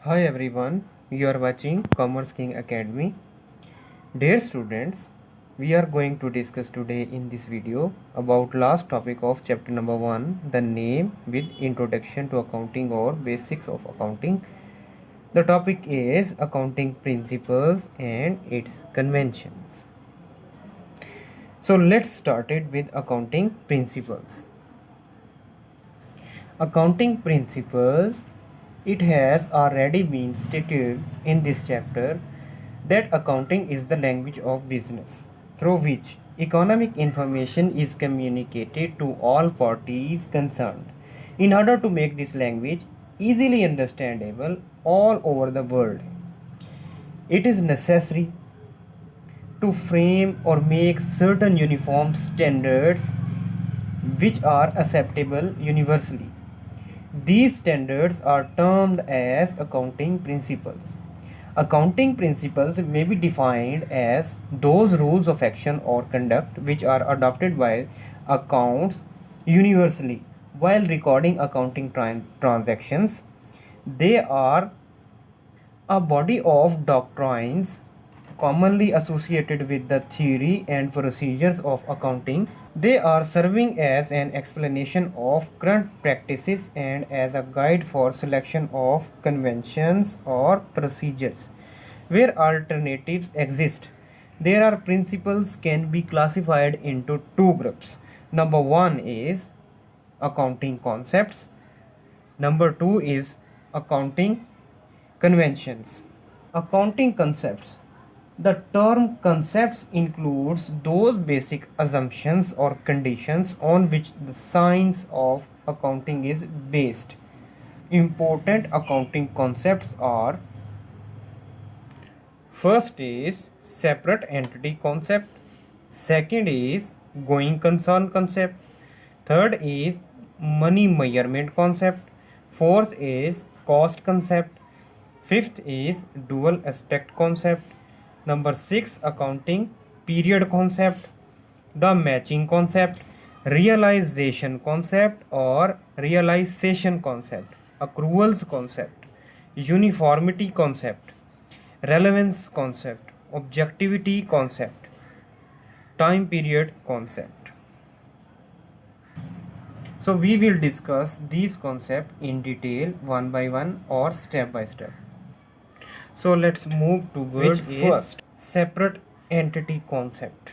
Hi everyone, you are watching Commerce King Academy. Dear students, we are going to discuss today in this video about last topic of chapter number 1, the name with introduction to accounting or basics of accounting. The topic is accounting principles and its conventions. So let's start it with accounting principles. Accounting principles, it has already been stated in this chapter that accounting is the language of business through which economic information is communicated to all parties concerned in order to make this language easily understandable all over the world. It is necessary to frame or make certain uniform standards which are acceptable universally. These standards are termed as accounting principles. Accounting principles may be defined as those rules of action or conduct which are adopted by accounts universally while recording accounting transactions. They are a body of doctrines commonly associated with the theory and procedures of accounting. They are serving as an explanation of current practices and as a guide for selection of conventions or procedures. Where alternatives exist, there are principles can be classified into two groups. Number one is accounting concepts. Number two is accounting conventions. Accounting concepts. The term concepts includes those basic assumptions or conditions on which the science of accounting is based. Important accounting concepts are: first is separate entity concept, second is going concern concept, third is money measurement concept, fourth is cost concept, fifth is dual aspect concept, number 6 accounting period concept, the matching concept, realization concept or realization concept, accruals concept, uniformity concept, relevance concept, objectivity concept, time period concept. So we will discuss these concepts in detail one by one or step by step. So let's move towards first separate entity concept.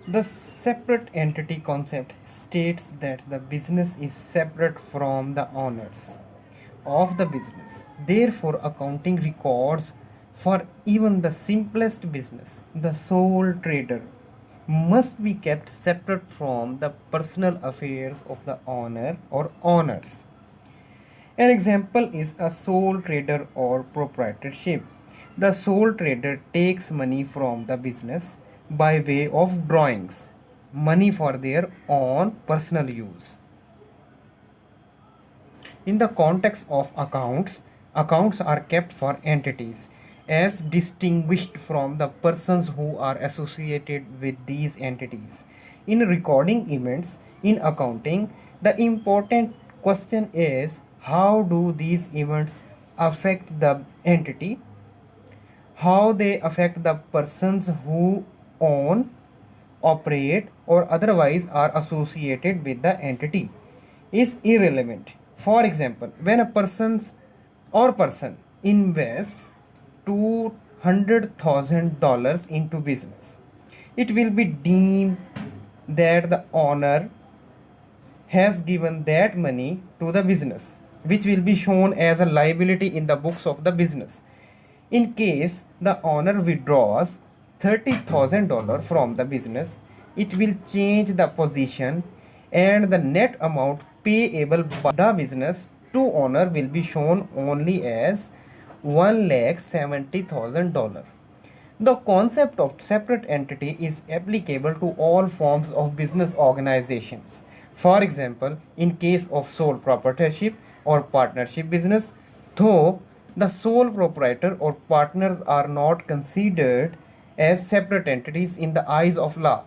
The separate entity concept states that the business is separate from the owners of the business. Therefore, accounting records for even the simplest business, the sole trader, must be kept separate from the personal affairs of the owner or owners. An example is a sole trader or proprietorship. The sole trader takes money from the business by way of drawings, money for their own personal use. In the context of accounts, accounts are kept for entities as distinguished from the persons who are associated with these entities. In recording events in accounting, the important question is, how do these events affect the entity? How they affect the persons who own, operate, or otherwise are associated with the entity is irrelevant. For example, when a person invests $200,000 into business, it will be deemed that the owner has given that money to the business, which will be shown as a liability in the books of the business. In case the owner withdraws $30,000 from the business, it will change the position and the net amount payable by the business to owner will be shown only as $1,70,000. The concept of separate entity is applicable to all forms of business organizations. For example, in case of sole proprietorship or partnership business, though the sole proprietor or partners are not considered as separate entities in the eyes of law,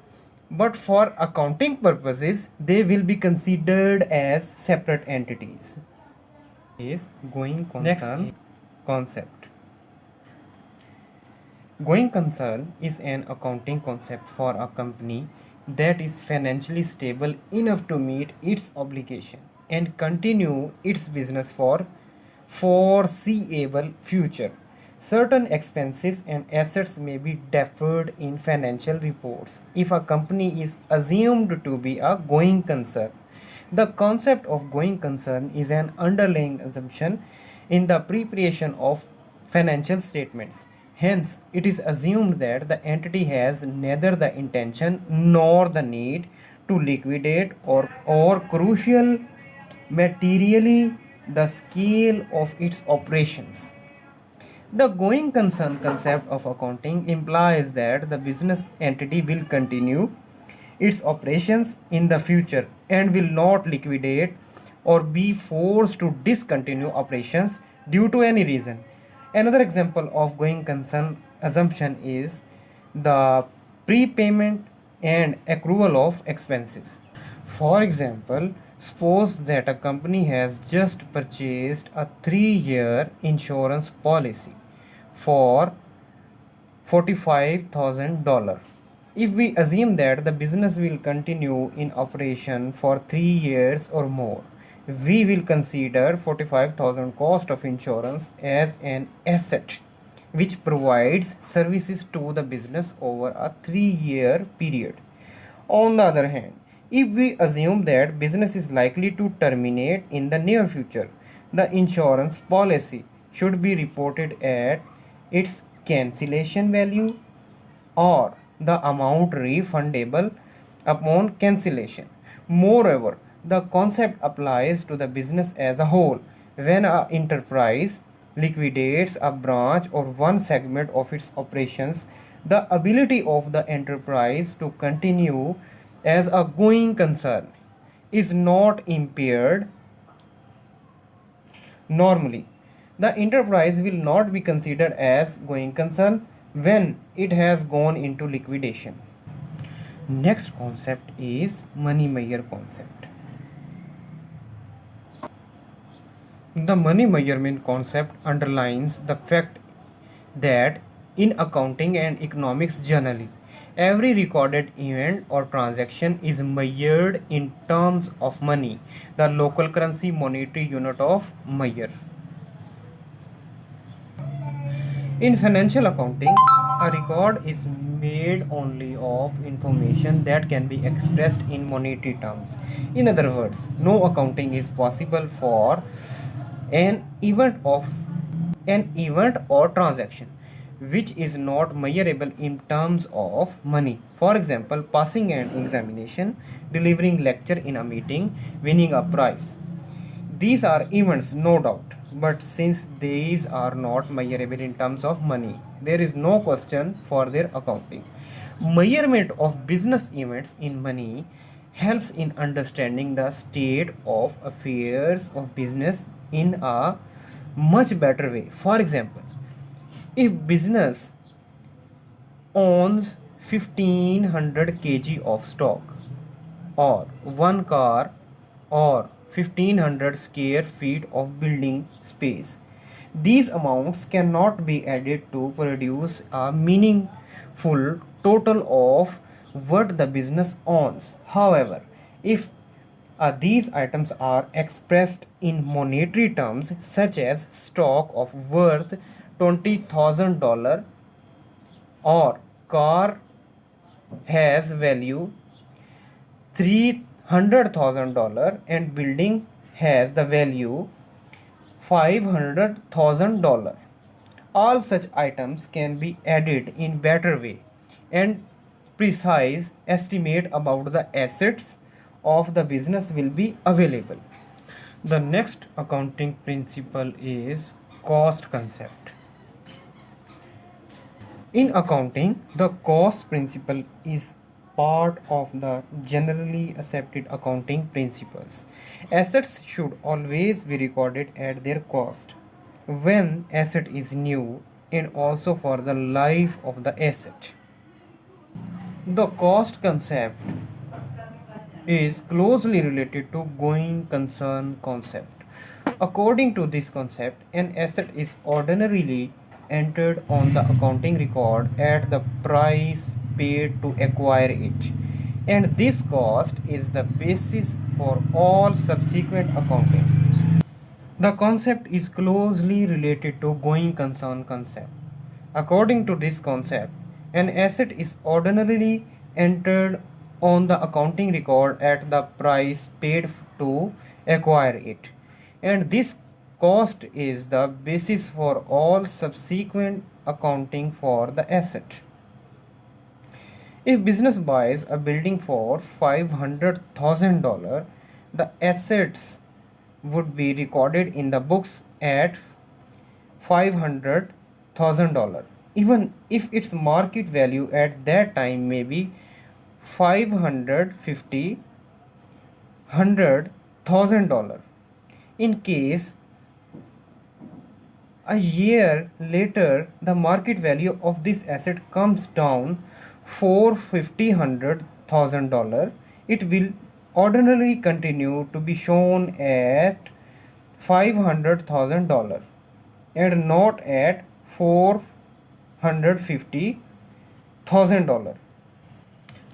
but for accounting purposes, they will be considered as separate entities. is going concern concept. Going concern is an accounting concept for a company that is financially stable enough to meet its obligation and continue its business for foreseeable future. Certain expenses and assets may be deferred in financial reports if a company is assumed to be a going concern. The concept of going concern is an underlying assumption in the preparation of financial statements. Hence, it is assumed that the entity has neither the intention nor the need to liquidate or crucial materially the scale of its operations. The going concern concept of accounting implies that the business entity will continue its operations in the future and will not liquidate or be forced to discontinue operations due to any reason. Another example of going concern assumption is the prepayment and accrual of expenses. For example, suppose that a company has just purchased a 3-year insurance policy for $45,000. If we assume that the business will continue in operation for 3 years or more, we will consider 45,000 cost of insurance as an asset which provides services to the business over a 3-year period. On the other hand, if we assume that business is likely to terminate in the near future, the insurance policy should be reported at its cancellation value or the amount refundable upon cancellation. Moreover, the concept applies to the business as a whole. When an enterprise liquidates a branch or one segment of its operations, the ability of the enterprise to continue as a going concern is not impaired. Normally, the enterprise will not be considered as going concern when it has gone into liquidation. Next concept is money measure concept. The money measurement concept underlines the fact that in accounting and economics generally, every recorded event or transaction is measured in terms of money, the local currency monetary unit of measure. In financial accounting, a record is made only of information that can be expressed in monetary terms. In other words, no accounting is possible for an event or transaction which is not measurable in terms of money. For example, passing an examination, delivering lecture in a meeting, winning a prize. These are events, no doubt, but since these are not measurable in terms of money, there is no question for their accounting. Measurement of business events in money helps in understanding the state of affairs of business in a much better way. For example, if business owns 1500 kg of stock or one car or 1500 square feet of building space, these amounts cannot be added to produce a meaningful total of what the business owns. However, if these items are expressed in monetary terms, such as stock of worth $20,000 or car has value $300,000 and building has the value $500,000. All such items can be added in better way and precise estimate about the assets of the business will be available. The next accounting principle is cost concept. In accounting, the cost principle is part of the generally accepted accounting principles. Assets should always be recorded at their cost when asset is new and also for the life of the asset. The cost concept is closely related to going concern concept. According to this concept, an asset is ordinarily entered on the accounting record at the price paid to acquire it, and this cost is the basis for all subsequent accounting. The concept is closely related to going concern concept. According to this concept, an asset is ordinarily entered on the accounting record at the price paid to acquire it, and this cost is the basis for all subsequent accounting for the asset. If business buys a building for $500,000, the assets would be recorded in the books at $500,000, even if its market value at that time may be 550 $100,000. In case a year later the market value of this asset comes down $450,000, it will ordinarily continue to be shown at $500,000 and not at $450,000.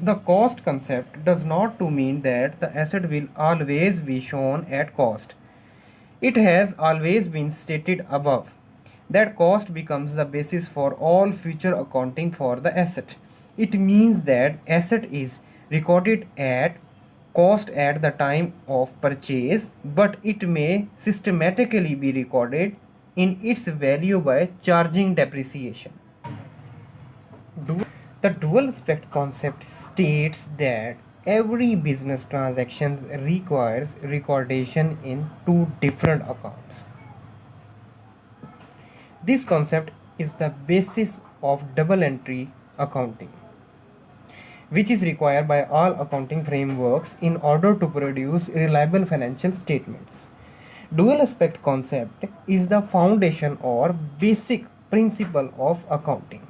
The cost concept does not to mean that the asset will always be shown at cost. It has always been stated above that cost becomes the basis for all future accounting for the asset. It means that asset is recorded at cost at the time of purchase, but it may systematically be recorded in its value by charging depreciation. The dual aspect concept states that every business transaction requires recordation in two different accounts. This concept is the basis of double entry accounting, which is required by all accounting frameworks in order to produce reliable financial statements. Dual aspect concept is the foundation or basic principle of accounting.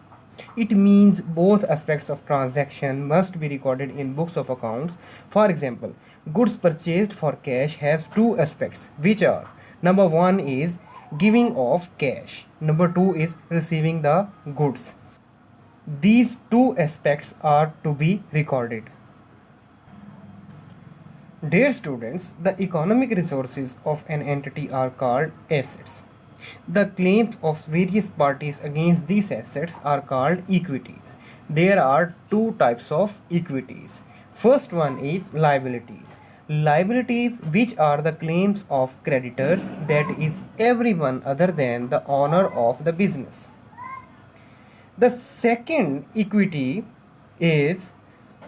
It means both aspects of transaction must be recorded in books of accounts. For example, goods purchased for cash has two aspects, which are: number one is giving of cash, number two is receiving the goods. These two aspects are to be recorded. Dear students, the economic resources of an entity are called assets. The claims of various parties against these assets are called equities. There are two types of equities. First one is liabilities. Liabilities, which are the claims of creditors, that is everyone other than the owner of the business. The second equity is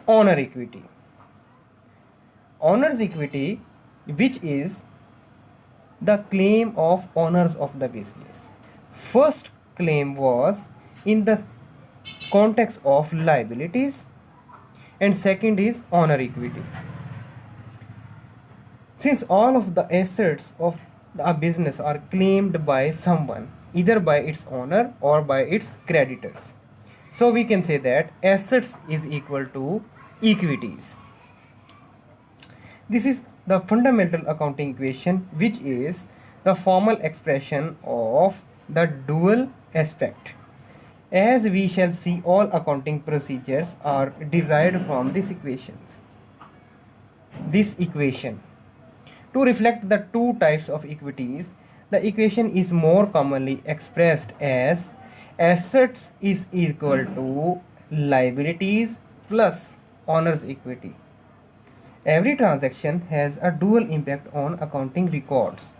owner equity. Owner's equity, which is the claim of owners of the business. First claim was in the context of liabilities, and second is owner equity. Since all of the assets of a business are claimed by someone, either by its owner or by its creditors, so we can say that assets is equal to equities. This is the fundamental accounting equation, which is the formal expression of the dual aspect. As we shall see, all accounting procedures are derived from these equations. This equation. To reflect the two types of equities, the equation is more commonly expressed as assets is equal to liabilities plus owner's equity. Every transaction has a dual impact on accounting records.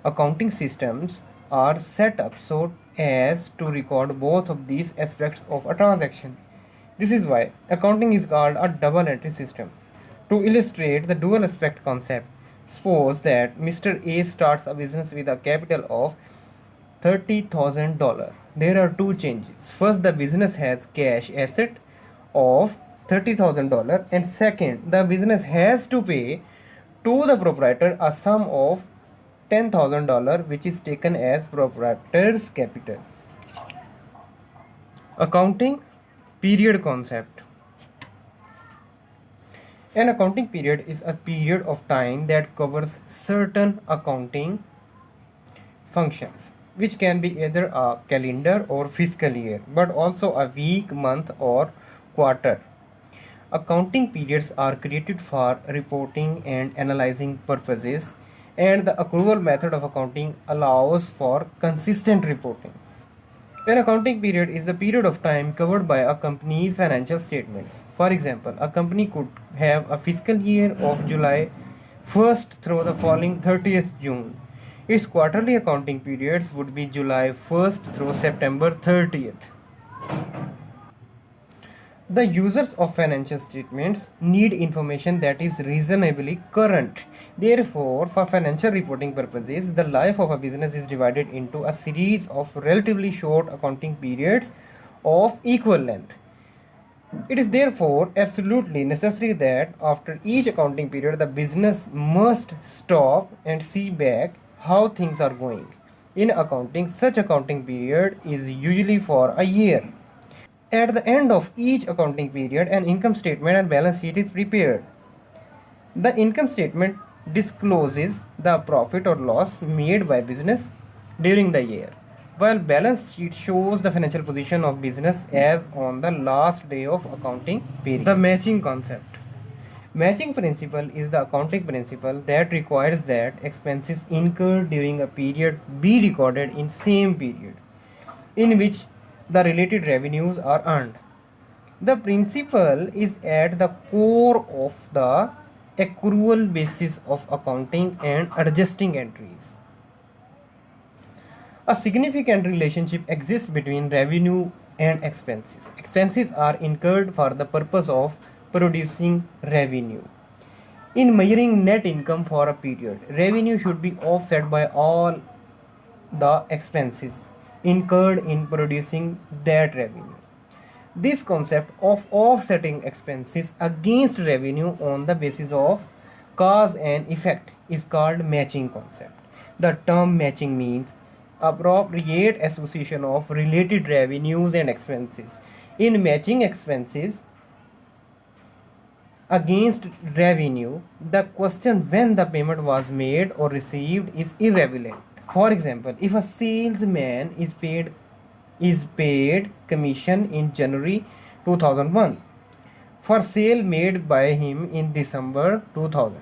Accounting systems are set up so as to record both of these aspects of a transaction. This is why accounting is called a double entry system. To illustrate the dual aspect concept, suppose that Mr. A starts a business with a capital of $30,000. There are two changes. First, the business has cash asset of $30,000, and second, the business has to pay to the proprietor a sum of $10,000, which is taken as proprietor's capital. Accounting period concept. An accounting period is a period of time that covers certain accounting functions, which can be either a calendar or fiscal year, but also a week, month, or quarter. Accounting periods are created for reporting and analyzing purposes, and the accrual method of accounting allows for consistent reporting. An accounting period is the period of time covered by a company's financial statements. For example, a company could have a fiscal year of July 1st through the following 30th June. Its quarterly accounting periods would be July 1st through September 30th. The users of financial statements need information that is reasonably current. Therefore, for financial reporting purposes, the life of a business is divided into a series of relatively short accounting periods of equal length. It is therefore absolutely necessary that after each accounting period, the business must stop and see back how things are going. In accounting, such accounting period is usually for a year. At the end of each accounting period, an income statement and balance sheet is prepared. The income statement discloses the profit or loss made by business during the year, while balance sheet shows the financial position of business as on the last day of accounting period. The matching concept. Matching principle is the accounting principle that requires that expenses incurred during a period be recorded in same period in which the related revenues are earned. The principle is at the core of the accrual basis of accounting and adjusting entries. A significant relationship exists between revenue and expenses. Expenses are incurred for the purpose of producing revenue. In measuring net income for a period, revenue should be offset by all the expenses incurred in producing that revenue. This concept of offsetting expenses against revenue on the basis of cause and effect is called matching concept. The term matching means appropriate association of related revenues and expenses. In matching expenses against revenue, the question when the payment was made or received is irrelevant. For example, if a salesman is paid commission in January 2001 for sale made by him in December 2000.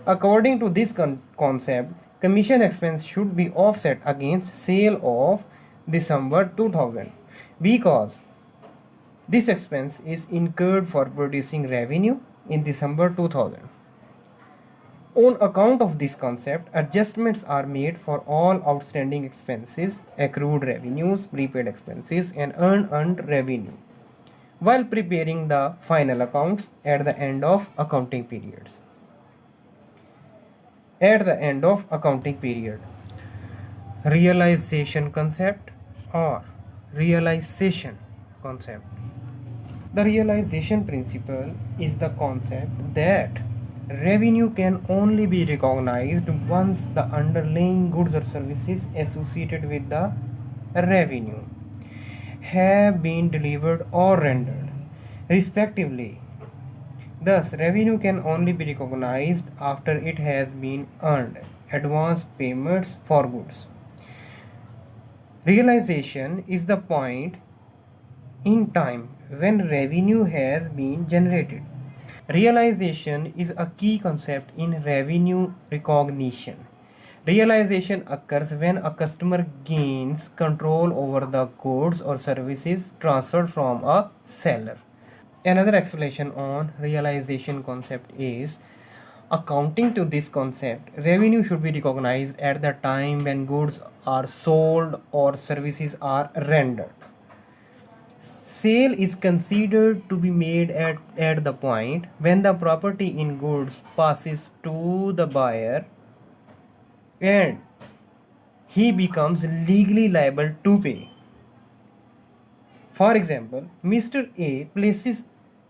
According to this concept, commission expense should be offset against sale of December 2000 because this expense is incurred for producing revenue in December 2000. On account of this concept, adjustments are made for all outstanding expenses, accrued revenues, prepaid expenses, and unearned revenue while preparing the final accounts at the end of accounting periods. At the end of accounting period, realization concept or realization concept. The realization principle is the concept that revenue can only be recognized once the underlying goods or services associated with the revenue have been delivered or rendered, respectively. Thus, revenue can only be recognized after it has been earned. Advance payments for goods. Realization is the point in time when revenue has been generated. Realization is a key concept in revenue recognition. Realization occurs when a customer gains control over the goods or services transferred from a seller. Another explanation on realization concept is accounting to this concept, revenue should be recognized at the time when goods are sold or services are rendered. Sale is considered to be made at the point when the property in goods passes to the buyer and he becomes legally liable to pay. For example, Mr. A places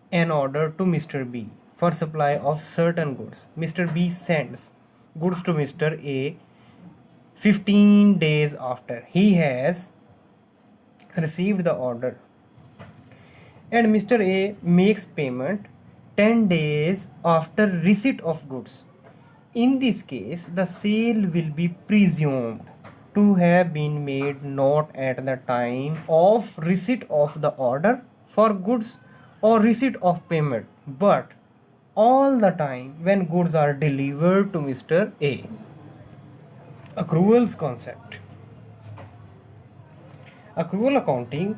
an order to Mr. B for supply of certain goods. Mr. B sends goods to Mr. A 15 days after he has received the order, and Mr. A makes payment 10 days after receipt of goods. In this case, the sale will be presumed to have been made not at the time of receipt of the order for goods or receipt of payment, but all the time when goods are delivered to Mr. A. Accruals concept. Accrual accounting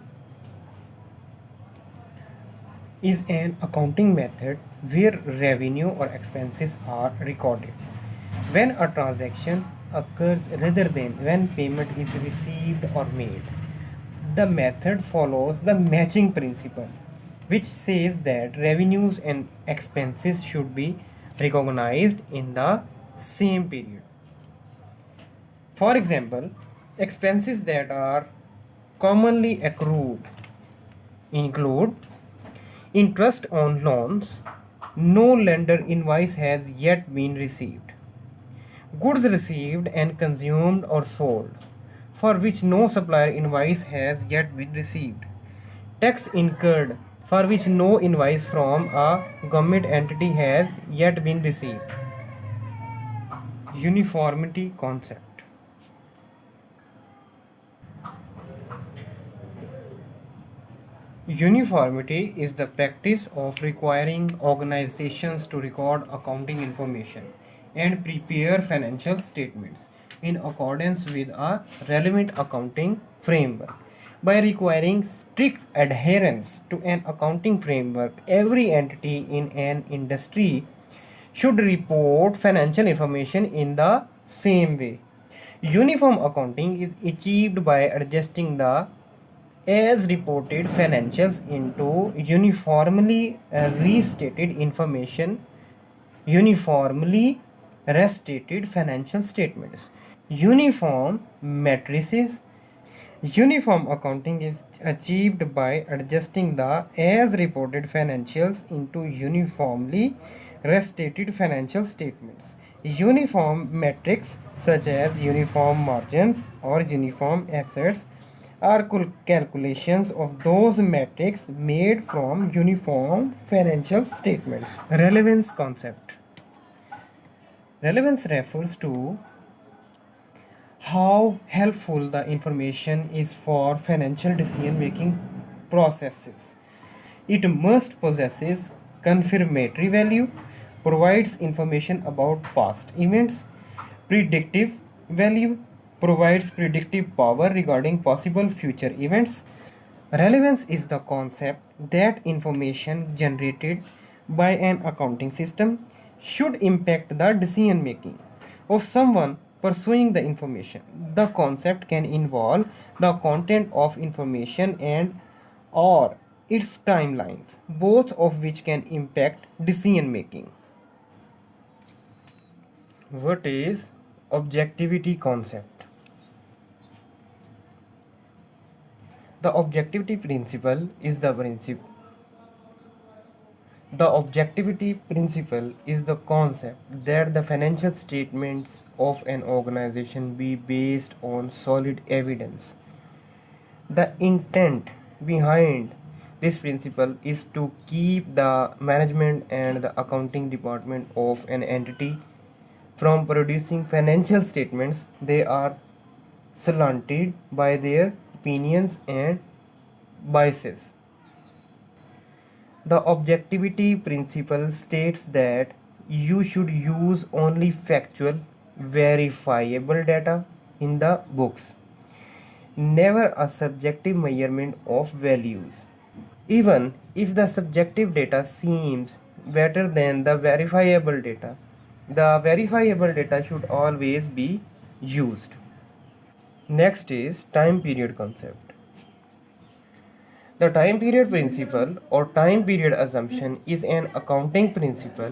is an accounting method where revenue or expenses are recorded when a transaction occurs rather than when payment is received or made. The method follows the matching principle, which says that revenues and expenses should be recognized in the same period. For example, expenses that are commonly accrued include interest on loans. No lender invoice has yet been received. Goods received and consumed or sold, for which no supplier invoice has yet been received. Tax incurred, for which no invoice from a government entity has yet been received. Uniformity concept. Uniformity is the practice of requiring organizations to record accounting information and prepare financial statements in accordance with a relevant accounting framework. By requiring strict adherence to an accounting framework, every entity in an industry should report financial information in the same way. Uniform accounting is achieved by adjusting the as reported financials into uniformly restated financial statements. Uniform matrices. Uniform accounting is achieved by adjusting the as reported financials into uniformly restated financial statements. Uniform metrics such as uniform margins or uniform assets are calculations of those metrics made from uniform financial statements. Relevance concept. Relevance refers to how helpful the information is for financial decision making processes. It must possesses confirmatory value, provides information about past events, predictive value, provides predictive power regarding possible future events. Relevance is the concept that information generated by an accounting system should impact the decision making of someone pursuing the information. The concept can involve the content of information and or its timelines, both of which can impact decision making. What is objectivity concept? The objectivity principle is the principle. The objectivity principle is the concept that the financial statements of an organization be based on solid evidence. The intent behind this principle is to keep the management and the accounting department of an entity from producing financial statements they are slanted by their opinions and biases. The objectivity principle states that you should use only factual, verifiable data in the books, never a subjective measurement of values. Even if the subjective data seems better than the verifiable data should always be used. Next is time period concept. The time period principle or time period assumption is an accounting principle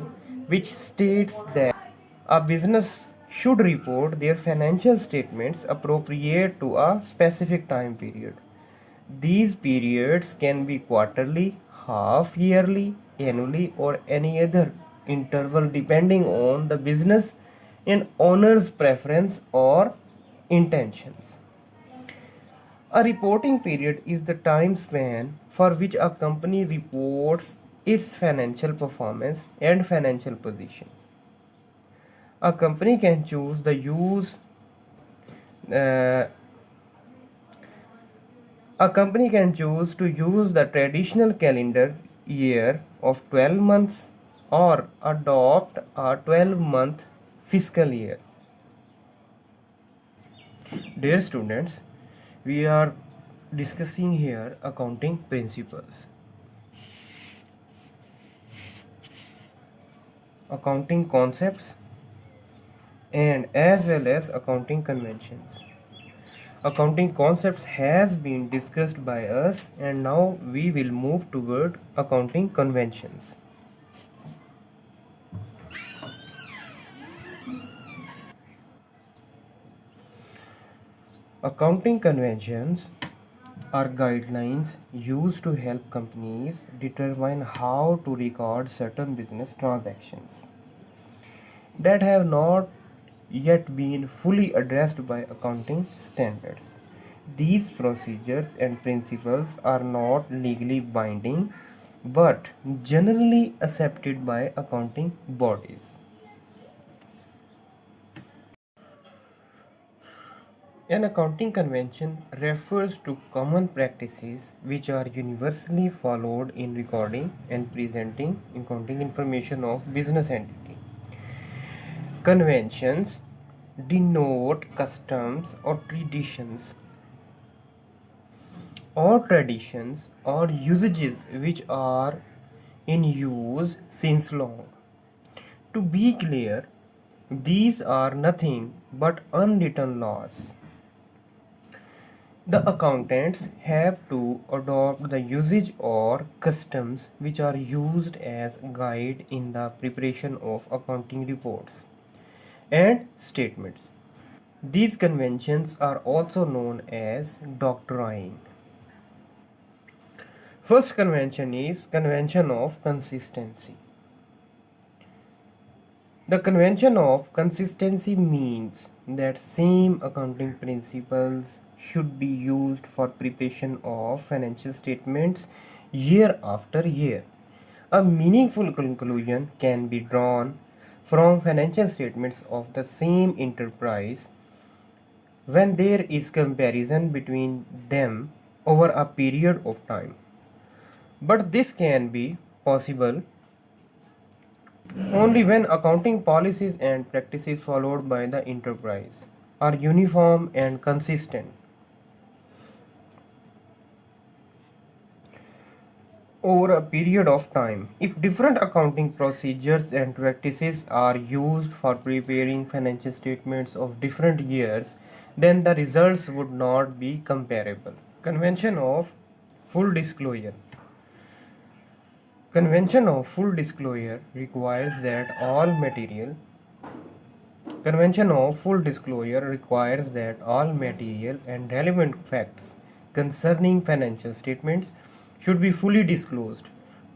which states that a business should report their financial statements appropriate to a specific time period. These periods can be quarterly, half yearly, annually, or any other interval depending on the business and owner's preference or intentions. A reporting period is the time span for which a company reports its financial performance and financial position. A company can choose Uh, a company can choose to use the traditional calendar year of 12 months or adopt a 12-month fiscal year. Dear students, we are discussing here accounting principles, accounting concepts, and as well as accounting conventions. Accounting concepts has been discussed by us, and now we will move toward accounting conventions. Accounting conventions are guidelines used to help companies determine how to record certain business transactions that have not yet been fully addressed by accounting standards. These procedures and principles are not legally binding but generally accepted by accounting bodies. An accounting convention refers to common practices which are universally followed in recording and presenting accounting information of business entity. Conventions denote customs or usages which are in use since long. To be clear, these are nothing but unwritten laws. The accountants have to adopt the usage or customs which are used as guide in the preparation of accounting reports and statements. These conventions are also known as doctrine. First convention is convention of consistency. The convention of consistency means that same accounting principles should be used for preparation of financial statements year after year. A meaningful conclusion can be drawn from financial statements of the same enterprise when there is comparison between them over a period of time. But this can be possible only when accounting policies and practices followed by the enterprise are uniform and consistent. Over a period of time, if different accounting procedures and practices are used for preparing financial statements of different years, then the results would not be comparable. Convention of full disclosure. Convention of full disclosure requires that all material Convention of full disclosure requires that all material and relevant facts concerning financial statements should be fully disclosed.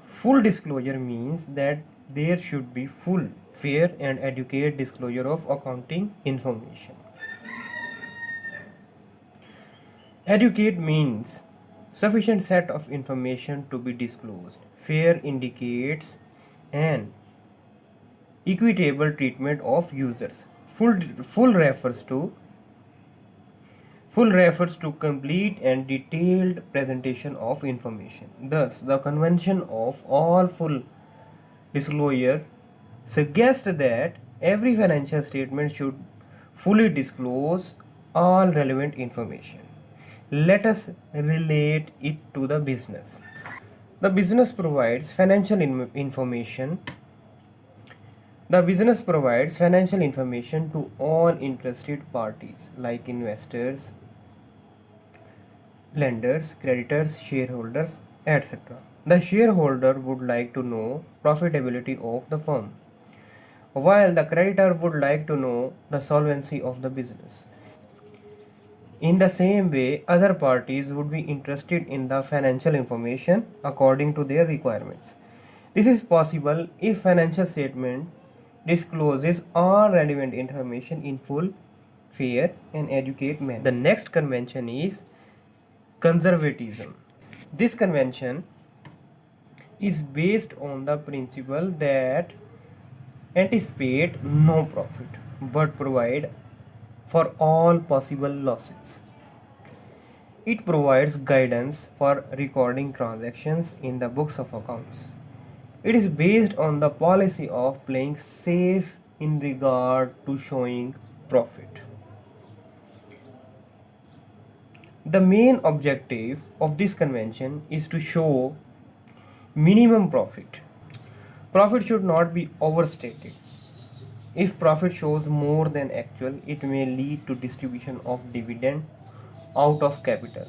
Full disclosure means that there should be full, fair, and adequate disclosure of accounting information. Adequate means sufficient set of information to be disclosed. Fair indicates an equitable treatment of users. Full refers to complete and detailed presentation of information. Thus, the convention of all full disclosure suggests that every financial statement should fully disclose all relevant information. Let us relate it to the business. The business provides financial information. The business provides financial information to all interested parties like investors, lenders, creditors, shareholders, etc. The shareholder would like to know profitability of the firm, while the creditor would like to know the solvency of the business. In the same way, other parties would be interested in the financial information according to their requirements. This is possible if financial statement discloses all relevant information in full, fair, and adequate manner. The next convention is conservatism. This convention is based on the principle that anticipate no profit but provide for all possible losses. It provides guidance for recording transactions in the books of accounts. It is based on the policy of playing safe in regard to showing profit. The main objective of this convention is to show minimum profit. Profit should not be overstated. If profit shows more than actual, it may lead to distribution of dividend out of capital.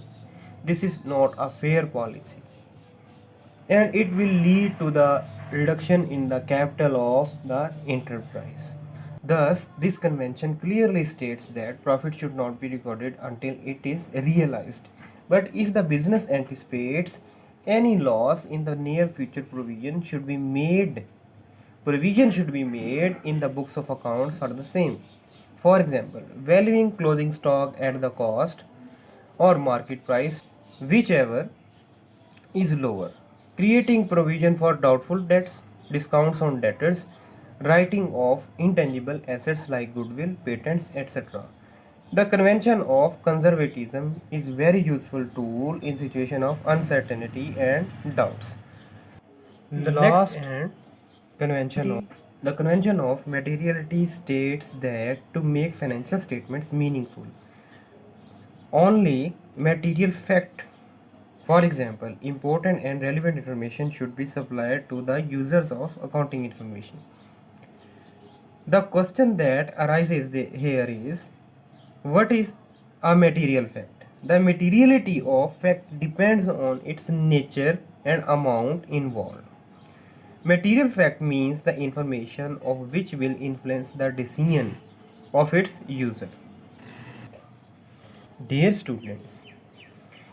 This is not a fair policy, and it will lead to the reduction in the capital of the enterprise. Thus, this convention clearly states that profit should not be recorded until it is realized. But if the business anticipates any loss in the near future, provision should be made in the books of accounts for the same. For example, valuing clothing stock at the cost or market price, whichever is lower, creating provision for doubtful debts, discounts on debtors, writing off intangible assets like goodwill, patents, etc. The convention of conservatism is very useful tool in situation of uncertainty and doubts. The convention of materiality states that to make financial statements meaningful, only material fact, for example, important and relevant information should be supplied to the users of accounting information. The question that arises here is, what is a material fact? The materiality of fact depends on its nature and amount involved. Material fact means the information of which will influence the decision of its user. Dear students,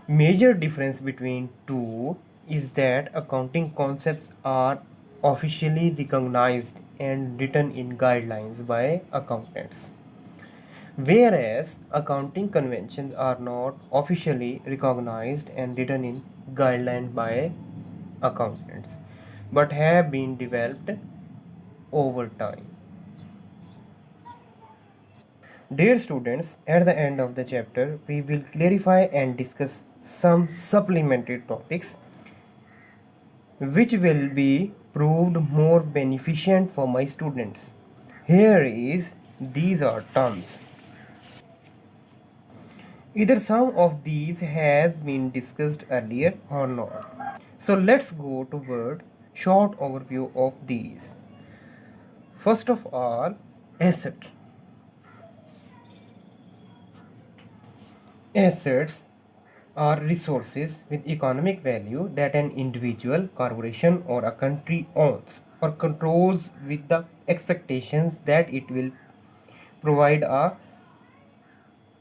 major difference between two is that accounting concepts are officially recognized and written in guidelines by accountants, whereas accounting conventions are not officially recognized and written in guidelines by accountants, but have been developed over time. Dear students, at the end of the chapter, we will clarify and discuss some supplementary topics which will be proved more beneficent for my students. These are terms. Either some of these has been discussed earlier or not. So let's go toward short overview of these. First of all, asset. Assets are resources with economic value that an individual, corporation, or a country owns or controls with the expectations that it will provide a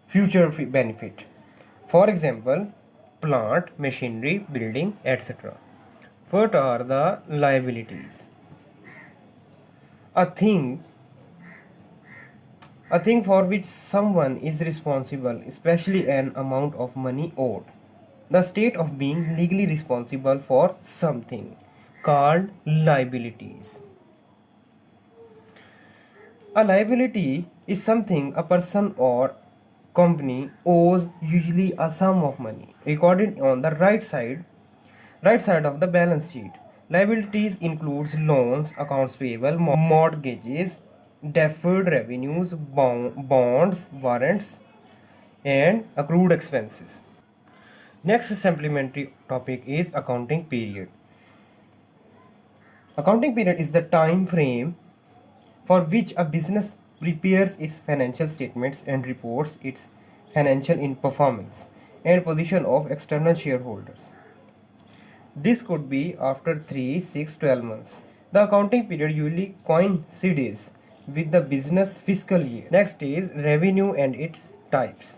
future benefit. For example, plant, machinery, building, etc. What are the liabilities? A thing for which someone is responsible, especially an amount of money owed. The state of being legally responsible for something, called liabilities. A liability is something a person or company owes, usually a sum of money, recorded on the right side of the balance sheet. Liabilities includes loans, accounts payable, mortgages, deferred revenues, bonds, warrants, and accrued expenses. Next supplementary topic is accounting period. Accounting period is the time frame for which a business prepares its financial statements and reports its financial performance and position of external shareholders. This could be after 3, 6, 12 months. The accounting period usually coincides with the business fiscal year. Next is revenue and its types.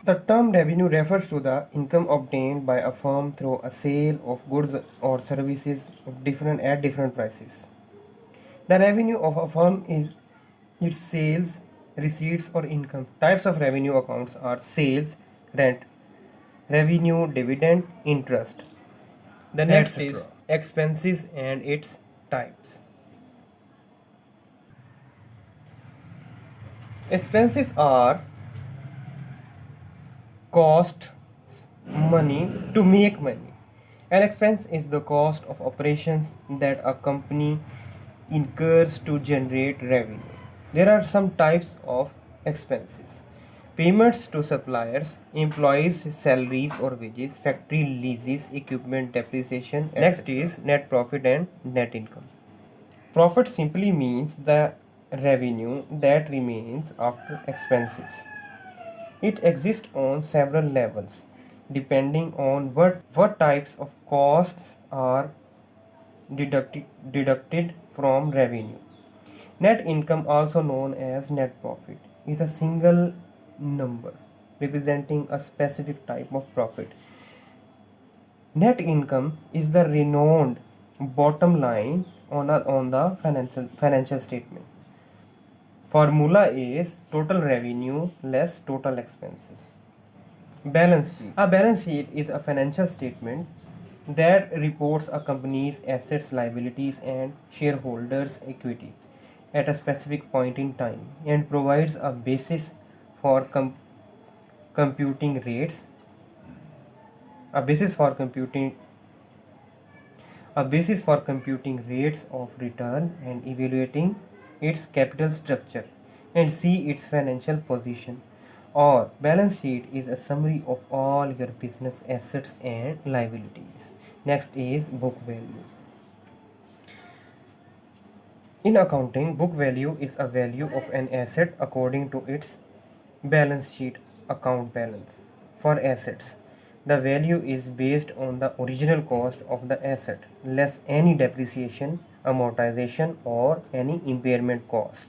The term revenue refers to the income obtained by a firm through a sale of goods or services at different prices. The revenue of a firm is its sales, receipts, or income. Types of revenue accounts are sales, rent, revenue, dividend, interest. The next is expenses and its types. Expenses are cost money to make money. An expense is the cost of operations that a company incurs to generate revenue. There are some types of expenses: payments to suppliers, employees' salaries or wages, factory leases, equipment depreciation. Next is net profit and net income. Profit simply means the revenue that remains after expenses. It exists on several levels depending on what types of costs are deducted from revenue. Net income, also known as net profit, is a single number representing a specific type of profit. Net income is the renowned bottom line on the financial statement. Formula is total revenue less total expenses. Balance sheet. A balance sheet is a financial statement that reports a company's assets, liabilities, and shareholders' equity at a specific point in time and provides a basis for computing rates, a basis for computing rates of return and evaluating its capital structure and see its financial position. Or balance sheet is a summary of all your business assets and liabilities. Next is book value. In accounting, book value is a value of an asset according to its balance sheet account balance. For assets, the value is based on the original cost of the asset less any depreciation, amortization, or any impairment cost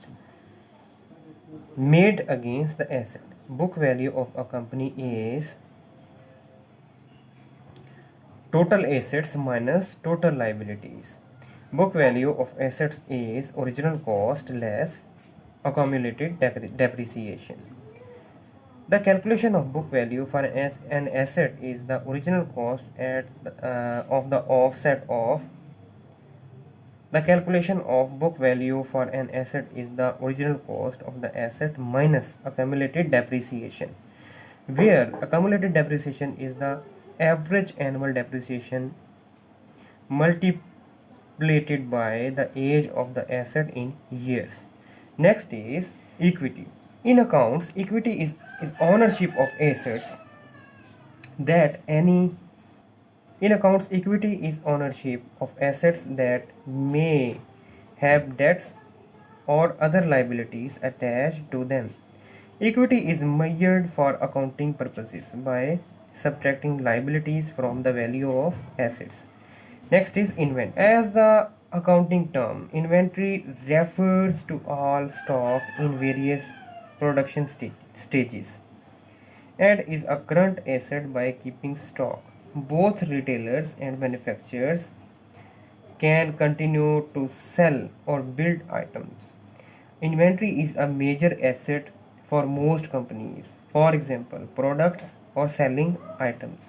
made against the asset. Book value of a company is total assets minus total liabilities. Book value of assets is original cost less accumulated depreciation. The calculation of book value for an asset is the original cost of the offset of. The calculation of book value for an asset is the original cost of the asset minus accumulated depreciation, where accumulated depreciation is the average annual depreciation multiplied by the age of the asset in years. Next is equity. In accounts, equity is ownership of assets that any In accounts, equity is ownership of assets that may have debts or other liabilities attached to them. Equity is measured for accounting purposes by subtracting liabilities from the value of assets. Next is inventory. As the accounting term, inventory refers to all stock in various production stages and is a current asset by keeping stock. Both retailers and manufacturers can continue to sell or build items. Inventory is a major asset for most companies, for example, products or selling items.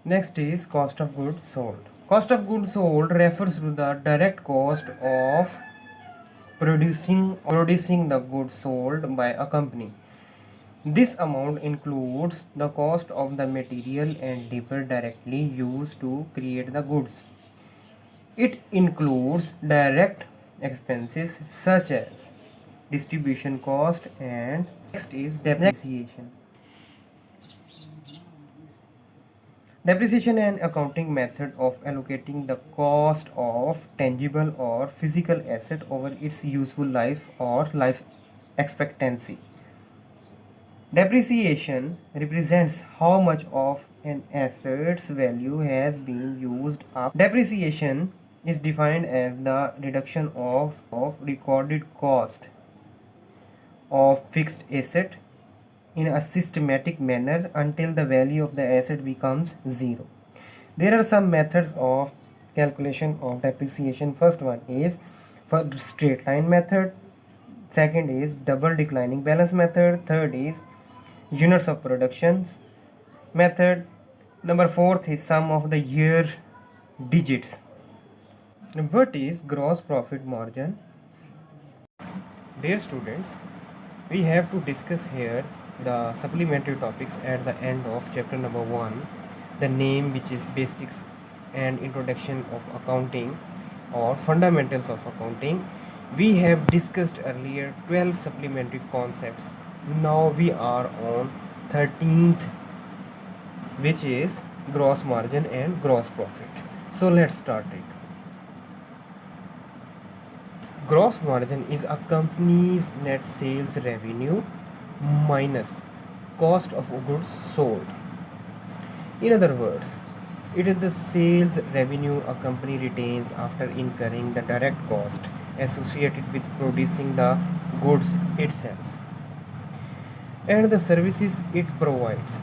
Next is cost of goods sold. Cost of goods sold refers to the direct cost of producing the goods sold by a company. This amount includes the cost of the material and labor directly used to create the goods. It includes direct expenses such as distribution cost and next is depreciation. Depreciation and accounting method of allocating the cost of tangible or physical asset over its useful life or life expectancy. Depreciation represents how much of an asset's value has been used up. Depreciation is defined as the reduction of recorded cost of fixed asset in a systematic manner until the value of the asset becomes zero. There are some methods of calculation of depreciation. First one is for straight line method. Second is double declining balance method. Third is units of productions method. Number fourth is sum of the year digits. What is gross profit margin? Dear students, We have to discuss here the supplementary topics at the end of chapter number 1, the name, which is basics and introduction of accounting or fundamentals of accounting. We have discussed earlier 12 supplementary concepts. Now we are on 13th, which is gross margin and gross profit. So let's start it. Gross margin is a company's net sales revenue minus cost of goods sold. In other words, it is the sales revenue a company retains after incurring the direct cost associated with producing the goods it sells and the services it provides.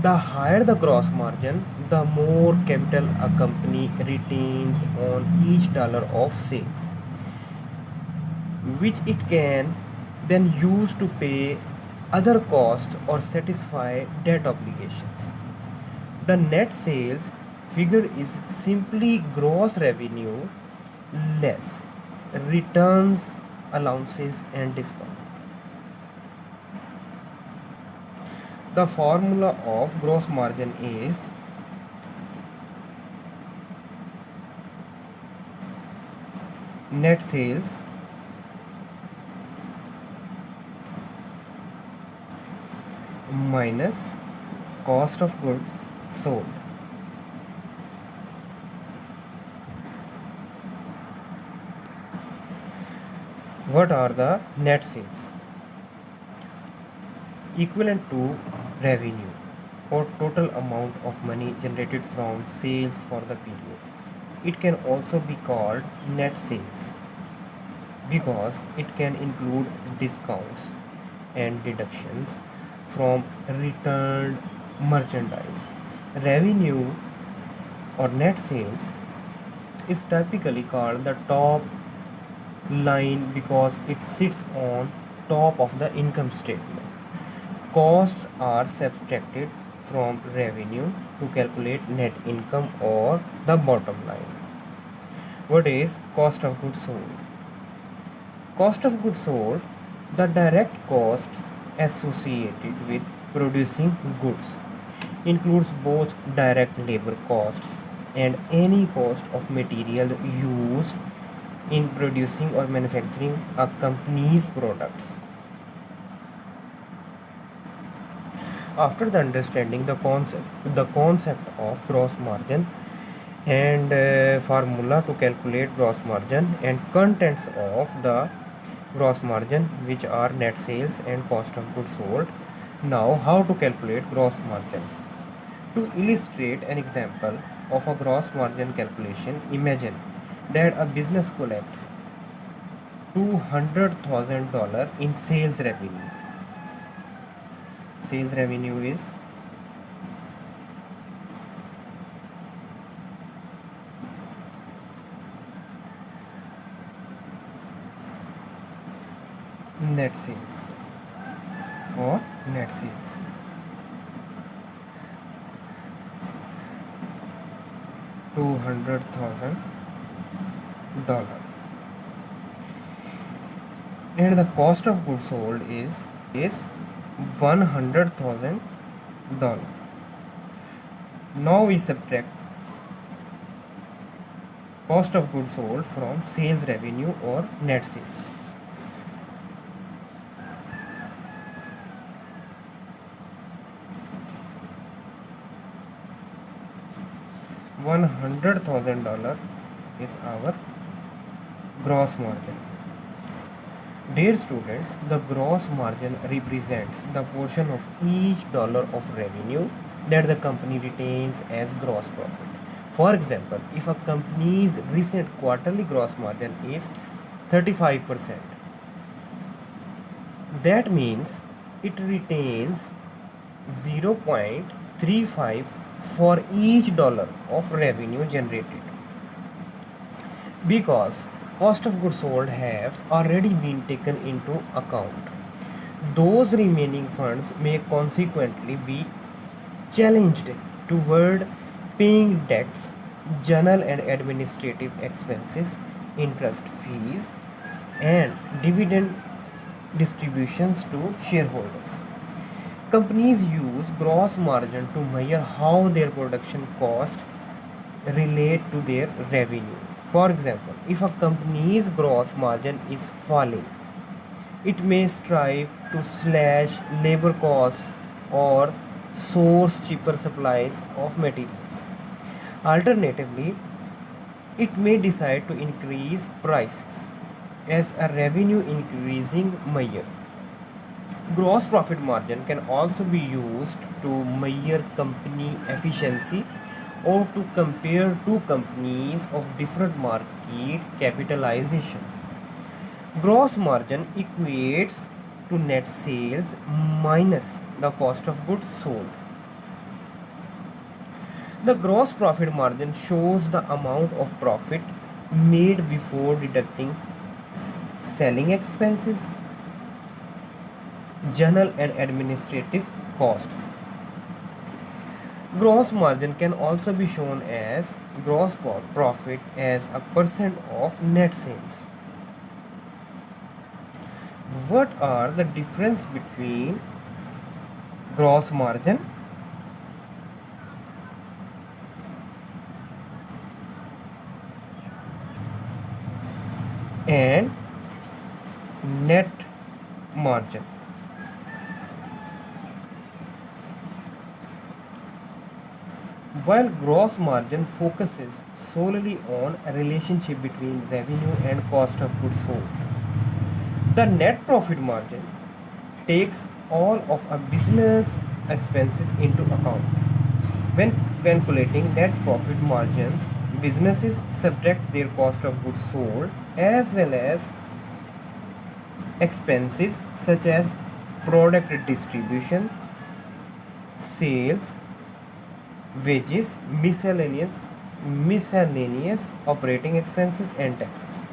The higher the gross margin, the more capital a company retains on each dollar of sales, which it can then use to pay other costs or satisfy debt obligations. The net sales figure is simply gross revenue less returns, allowances, and discount. The formula of gross margin is net sales minus cost of goods sold. What are the net sales? Equivalent to revenue or total amount of money generated from sales for the period. It can also be called net sales because it can include discounts and deductions from returned merchandise. Revenue or net sales is typically called the top line because it sits on top of the income statement. Costs are subtracted from revenue to calculate net income or the bottom line. What is cost of goods sold? Cost of goods sold, the direct costs associated with producing goods, includes both direct labor costs and any cost of material used in producing or manufacturing a company's products. After the understanding the concept of gross margin and formula to calculate gross margin and contents of the gross margin, which are net sales and cost of goods sold. Now, how to calculate gross margin? To illustrate an example of a gross margin calculation, imagine that a business collects $200,000 in sales revenue. Sales revenue is net sales or net sales. $200,000 and the cost of goods sold is $100,000. Now we subtract cost of goods sold from sales revenue or net sales. $100,000 is our gross margin. Dear students, the gross margin represents the portion of each dollar of revenue that the company retains as gross profit. For example, if a company's recent quarterly gross margin is 35%, that means it retains 0.35 for each dollar of revenue generated, because cost of goods sold have already been taken into account. Those remaining funds may consequently be challenged toward paying debts, general and administrative expenses, interest fees, and dividend distributions to shareholders. Companies use gross margin to measure how their production costs relate to their revenue. For example, if a company's gross margin is falling, it may strive to slash labor costs or source cheaper supplies of materials. Alternatively, it may decide to increase prices as a revenue increasing measure. Gross profit margin can also be used to measure company efficiency or to compare two companies of different market capitalization. Gross margin equates to net sales minus the cost of goods sold. The gross profit margin shows the amount of profit made before deducting selling expenses, general and administrative costs. Gross margin can also be shown as gross profit as a percent of net sales. What are the difference between gross margin and net margin? While gross margin focuses solely on a relationship between revenue and cost of goods sold, the net profit margin takes all of a business expenses into account. When calculating net profit margins, businesses subtract their cost of goods sold as well as expenses such as product distribution, sales, wages, miscellaneous operating expenses and taxes.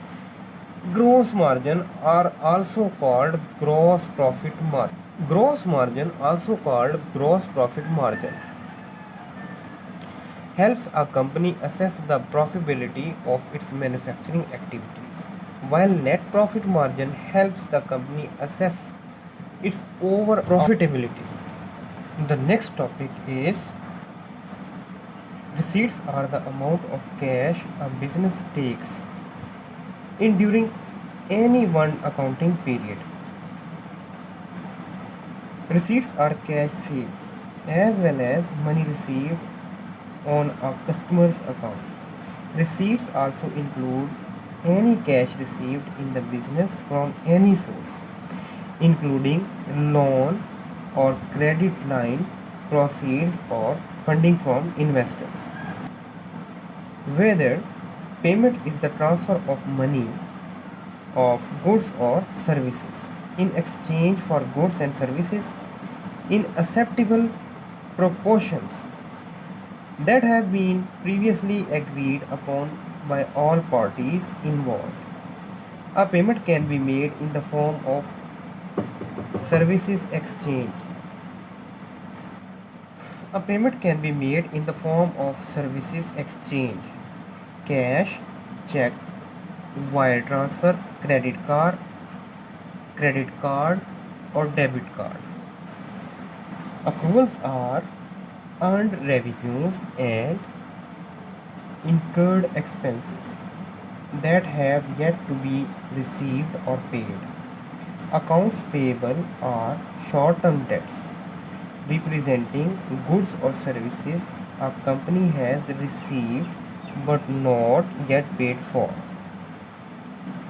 Gross margin are also called gross profit margin. Gross margin, also called gross profit margin, helps a company assess the profitability of its manufacturing activities, while net profit margin helps the company assess its overall profitability. The next topic is receipts are the amount of cash a business takes in during any one accounting period. Receipts are cash sales as well as money received on a customer's account. Receipts also include any cash received in the business from any source, including loan or credit line proceeds or funding from investors. Whether payment is the transfer of money, of goods or services in exchange for goods and services in acceptable proportions that have been previously agreed upon by all parties involved. A payment can be made in the form of services exchange. A payment can be made in the form of services exchange, cash, check, wire transfer, credit card or debit card. Accruals are earned revenues and incurred expenses that have yet to be received or paid. Accounts payable are short-term debts representing goods or services a company has received but not yet paid for.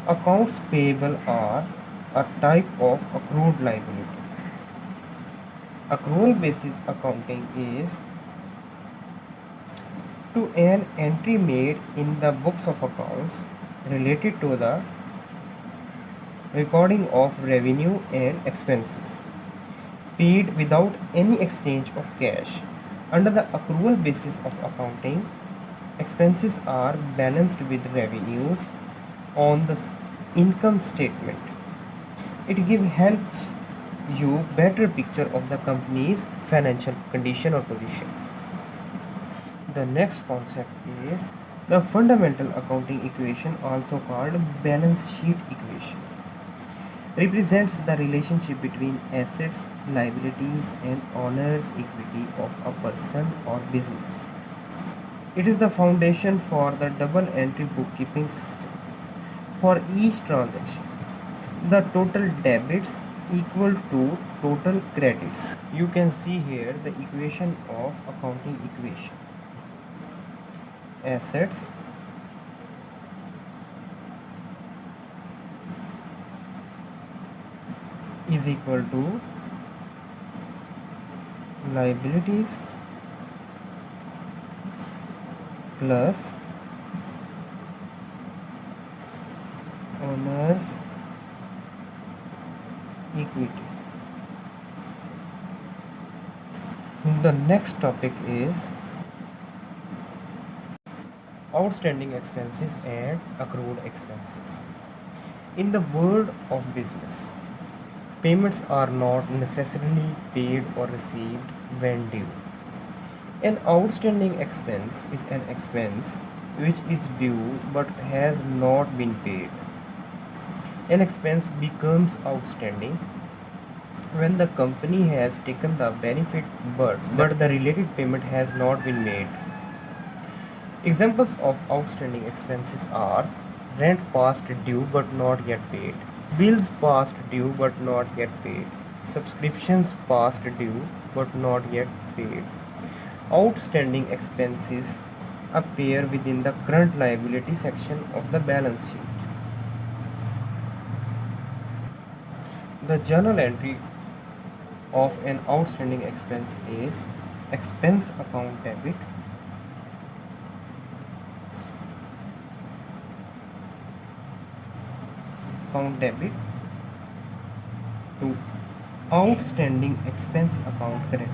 Accounts payable are a type of accrued liability. Accrual basis accounting is to an entry made in the books of accounts related to the recording of revenue and expenses paid without any exchange of cash. Under the accrual basis of accounting, expenses are balanced with revenues on the income statement. It helps you better picture of the company's financial condition or position. The next concept is the fundamental accounting equation, also called balance sheet equation. represents the relationship between assets, liabilities, and owner's equity of a person or business. It is the foundation for the double entry bookkeeping system. For each transaction, the total debits equal to total credits. You can see here the equation of accounting equation. Assets is equal to liabilities plus owner's equity. The next topic is outstanding expenses and accrued expenses. In the world of business, payments are not necessarily paid or received when due. An outstanding expense is an expense which is due but has not been paid. An expense becomes outstanding when the company has taken the benefit but the related payment has not been made. Examples of outstanding expenses are rent past due but not yet paid, bills past due but not yet paid, subscriptions past due but not yet paid. Outstanding expenses appear within the current liability section of the balance sheet. The journal entry of an outstanding expense is expense account debit, to outstanding expense account credit.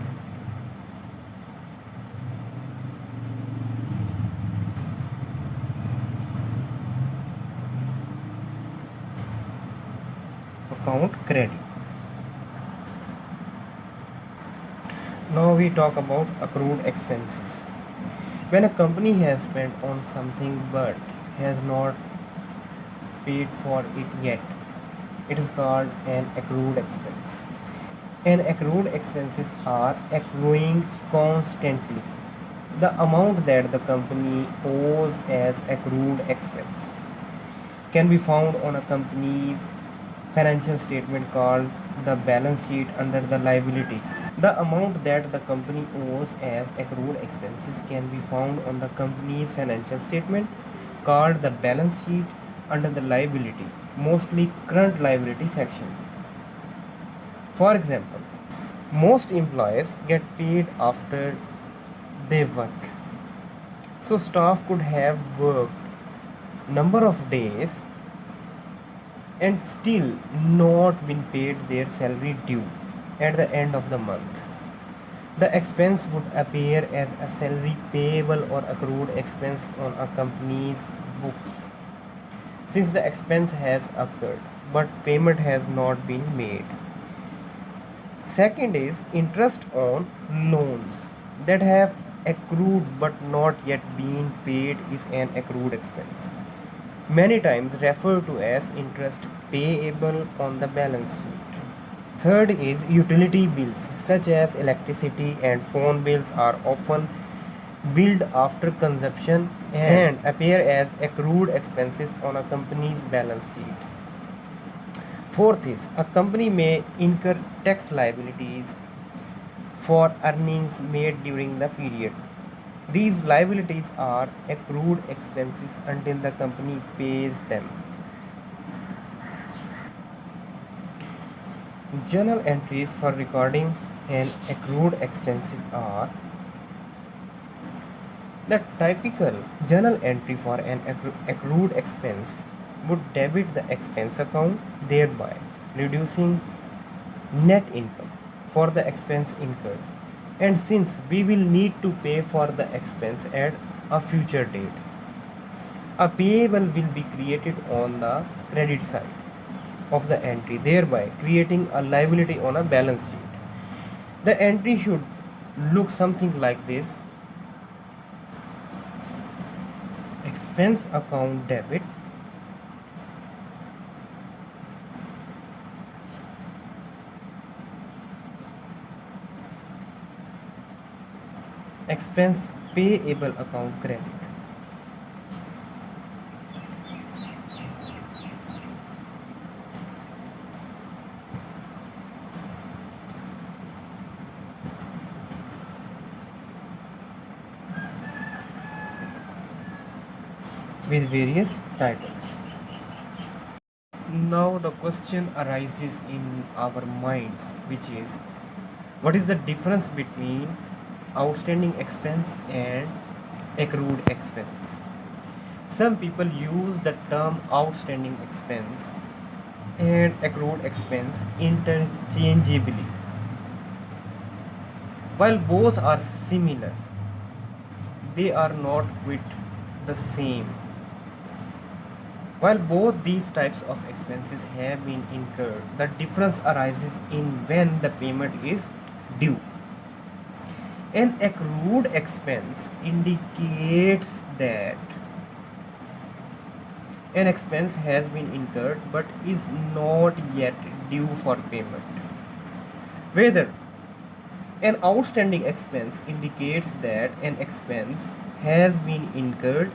Account credit. Now we talk about accrued expenses. When a company has spent on something but has not paid for it yet, it is called an accrued expense. And accrued expenses are accruing constantly. The amount that the company owes as accrued expenses can be found on a company's financial statement called the balance sheet under the liability. The amount that the company owes as accrued expenses can be found on the company's financial statement called the balance sheet under the liability, mostly current liability section. For example, most employees get paid after they work. So staff could have worked number of days and still not been paid their salary due at the end of the month. The expense would appear as a salary payable or accrued expense on a company's books, since the expense has occurred but payment has not been made. Second is interest on loans that have accrued but not yet been paid is an accrued expense, many times referred to as interest payable on the balance sheet. Third is utility bills such as electricity and phone bills are often billed after consumption and appear as accrued expenses on a company's balance sheet. Fourth is a company may incur tax liabilities for earnings made during the period. These liabilities are accrued expenses until the company pays them. Journal entries for recording an accrued expenses are: the typical journal entry for an accrued expense would debit the expense account, thereby reducing net income for the expense incurred. And since we will need to pay for the expense at a future date, a payable will be created on the credit side of the entry, thereby creating a liability on a balance sheet. The entry should look something like this: expense account debit, expense payable account credit. With various titles. Now the question arises in our minds, which is, what is the difference between outstanding expense and accrued expense? Some people use the term outstanding expense and accrued expense interchangeably. While both are similar, they are not quite the same. While both these types of expenses have been incurred, the difference arises in when the payment is due. An accrued expense indicates that an expense has been incurred but is not yet due for payment. Whether an outstanding expense indicates that an expense has been incurred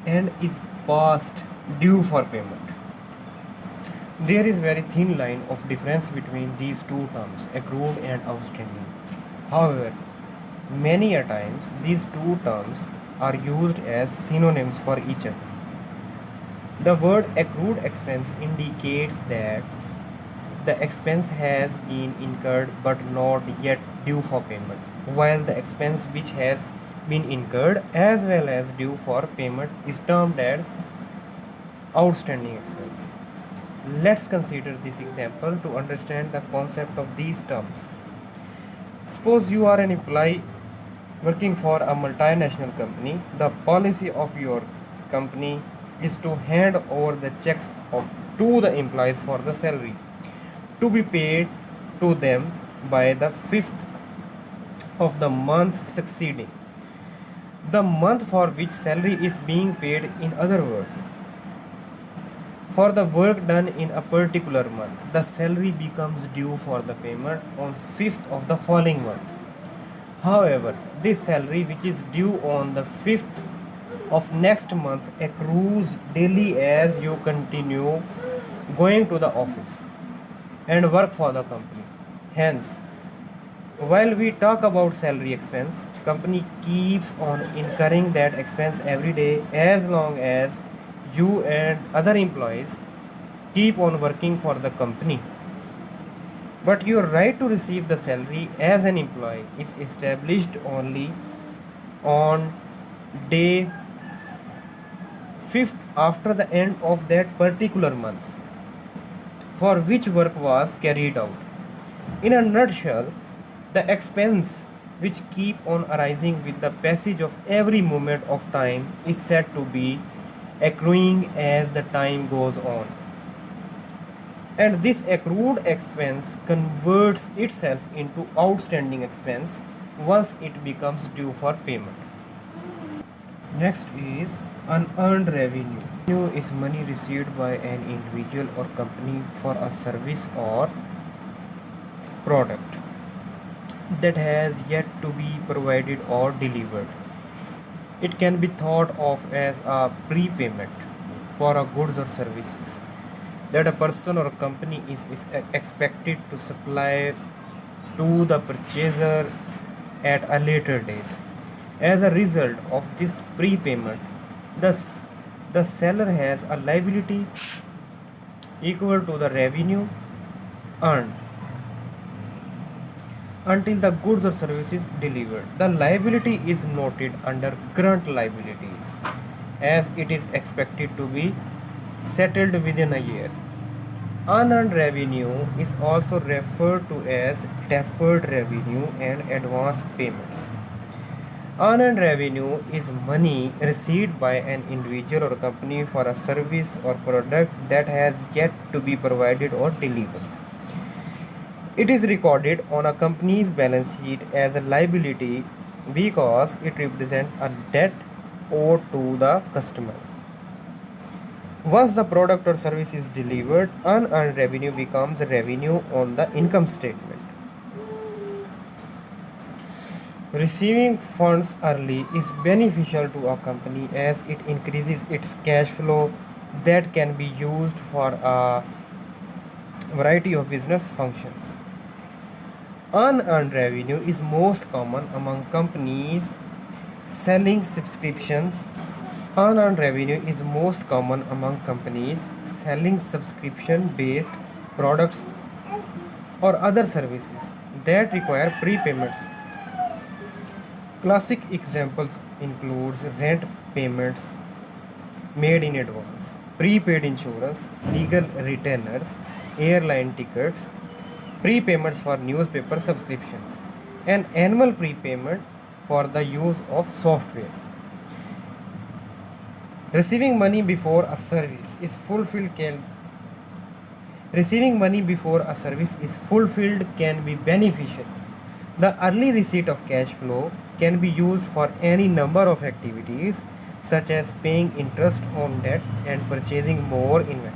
and is past due for payment. There is very thin line of difference between these two terms, accrued and outstanding. However, many a times these two terms are used as synonyms for each other. The word accrued expense indicates that the expense has been incurred but not yet due for payment, while the expense which has been incurred as well as due for payment is termed as outstanding expense. Let's consider this example to understand the concept of these terms. Suppose you are an employee working for a multinational company. The policy of your company is to hand over the checks to the employees for the salary to be paid to them by the 5th of the month succeeding the month for which salary is being paid. In other words, for the work done in a particular month, the salary becomes due for the payment on 5th of the following month. However, this salary which is due on the 5th of next month accrues daily as you continue going to the office and work for the company. Hence, while we talk about salary expense, company keeps on incurring that expense every day as long as you and other employees keep on working for the company. But your right to receive the salary as an employee is established only on day 5th after the end of that particular month for which work was carried out. In a nutshell, the expense which keep on arising with the passage of every moment of time is said to be accruing as the time goes on. And this accrued expense converts itself into outstanding expense once it becomes due for payment. Next is unearned revenue. Revenue is money received by an individual or company for a service or product that has yet to be provided or delivered. It can be thought of as a prepayment for a goods or services that a person or a company is expected to supply to the purchaser at a later date. As a result of this prepayment, the seller has a liability equal to the revenue earned until the goods or service is delivered. The liability is noted under current liabilities as it is expected to be settled within a year. Unearned revenue is also referred to as deferred revenue and advance payments. Unearned revenue is money received by an individual or company for a service or product that has yet to be provided or delivered. It is recorded on a company's balance sheet as a liability because it represents a debt owed to the customer. Once the product or service is delivered, unearned revenue becomes revenue on the income statement. Receiving funds early is beneficial to a company as it increases its cash flow that can be used for a variety of business functions. Unearned revenue is most common among companies selling subscriptions. Unearned revenue is most common among companies selling subscription based products or other services that require prepayments. Classic examples includes rent payments made in advance, prepaid insurance, legal retainers, airline tickets, prepayments for newspaper subscriptions, and annual prepayment for the use of software. Receiving money before a service is fulfilled can Receiving money before a service is fulfilled can be beneficial. The early receipt of cash flow can be used for any number of activities such as paying interest on debt and purchasing more inventory.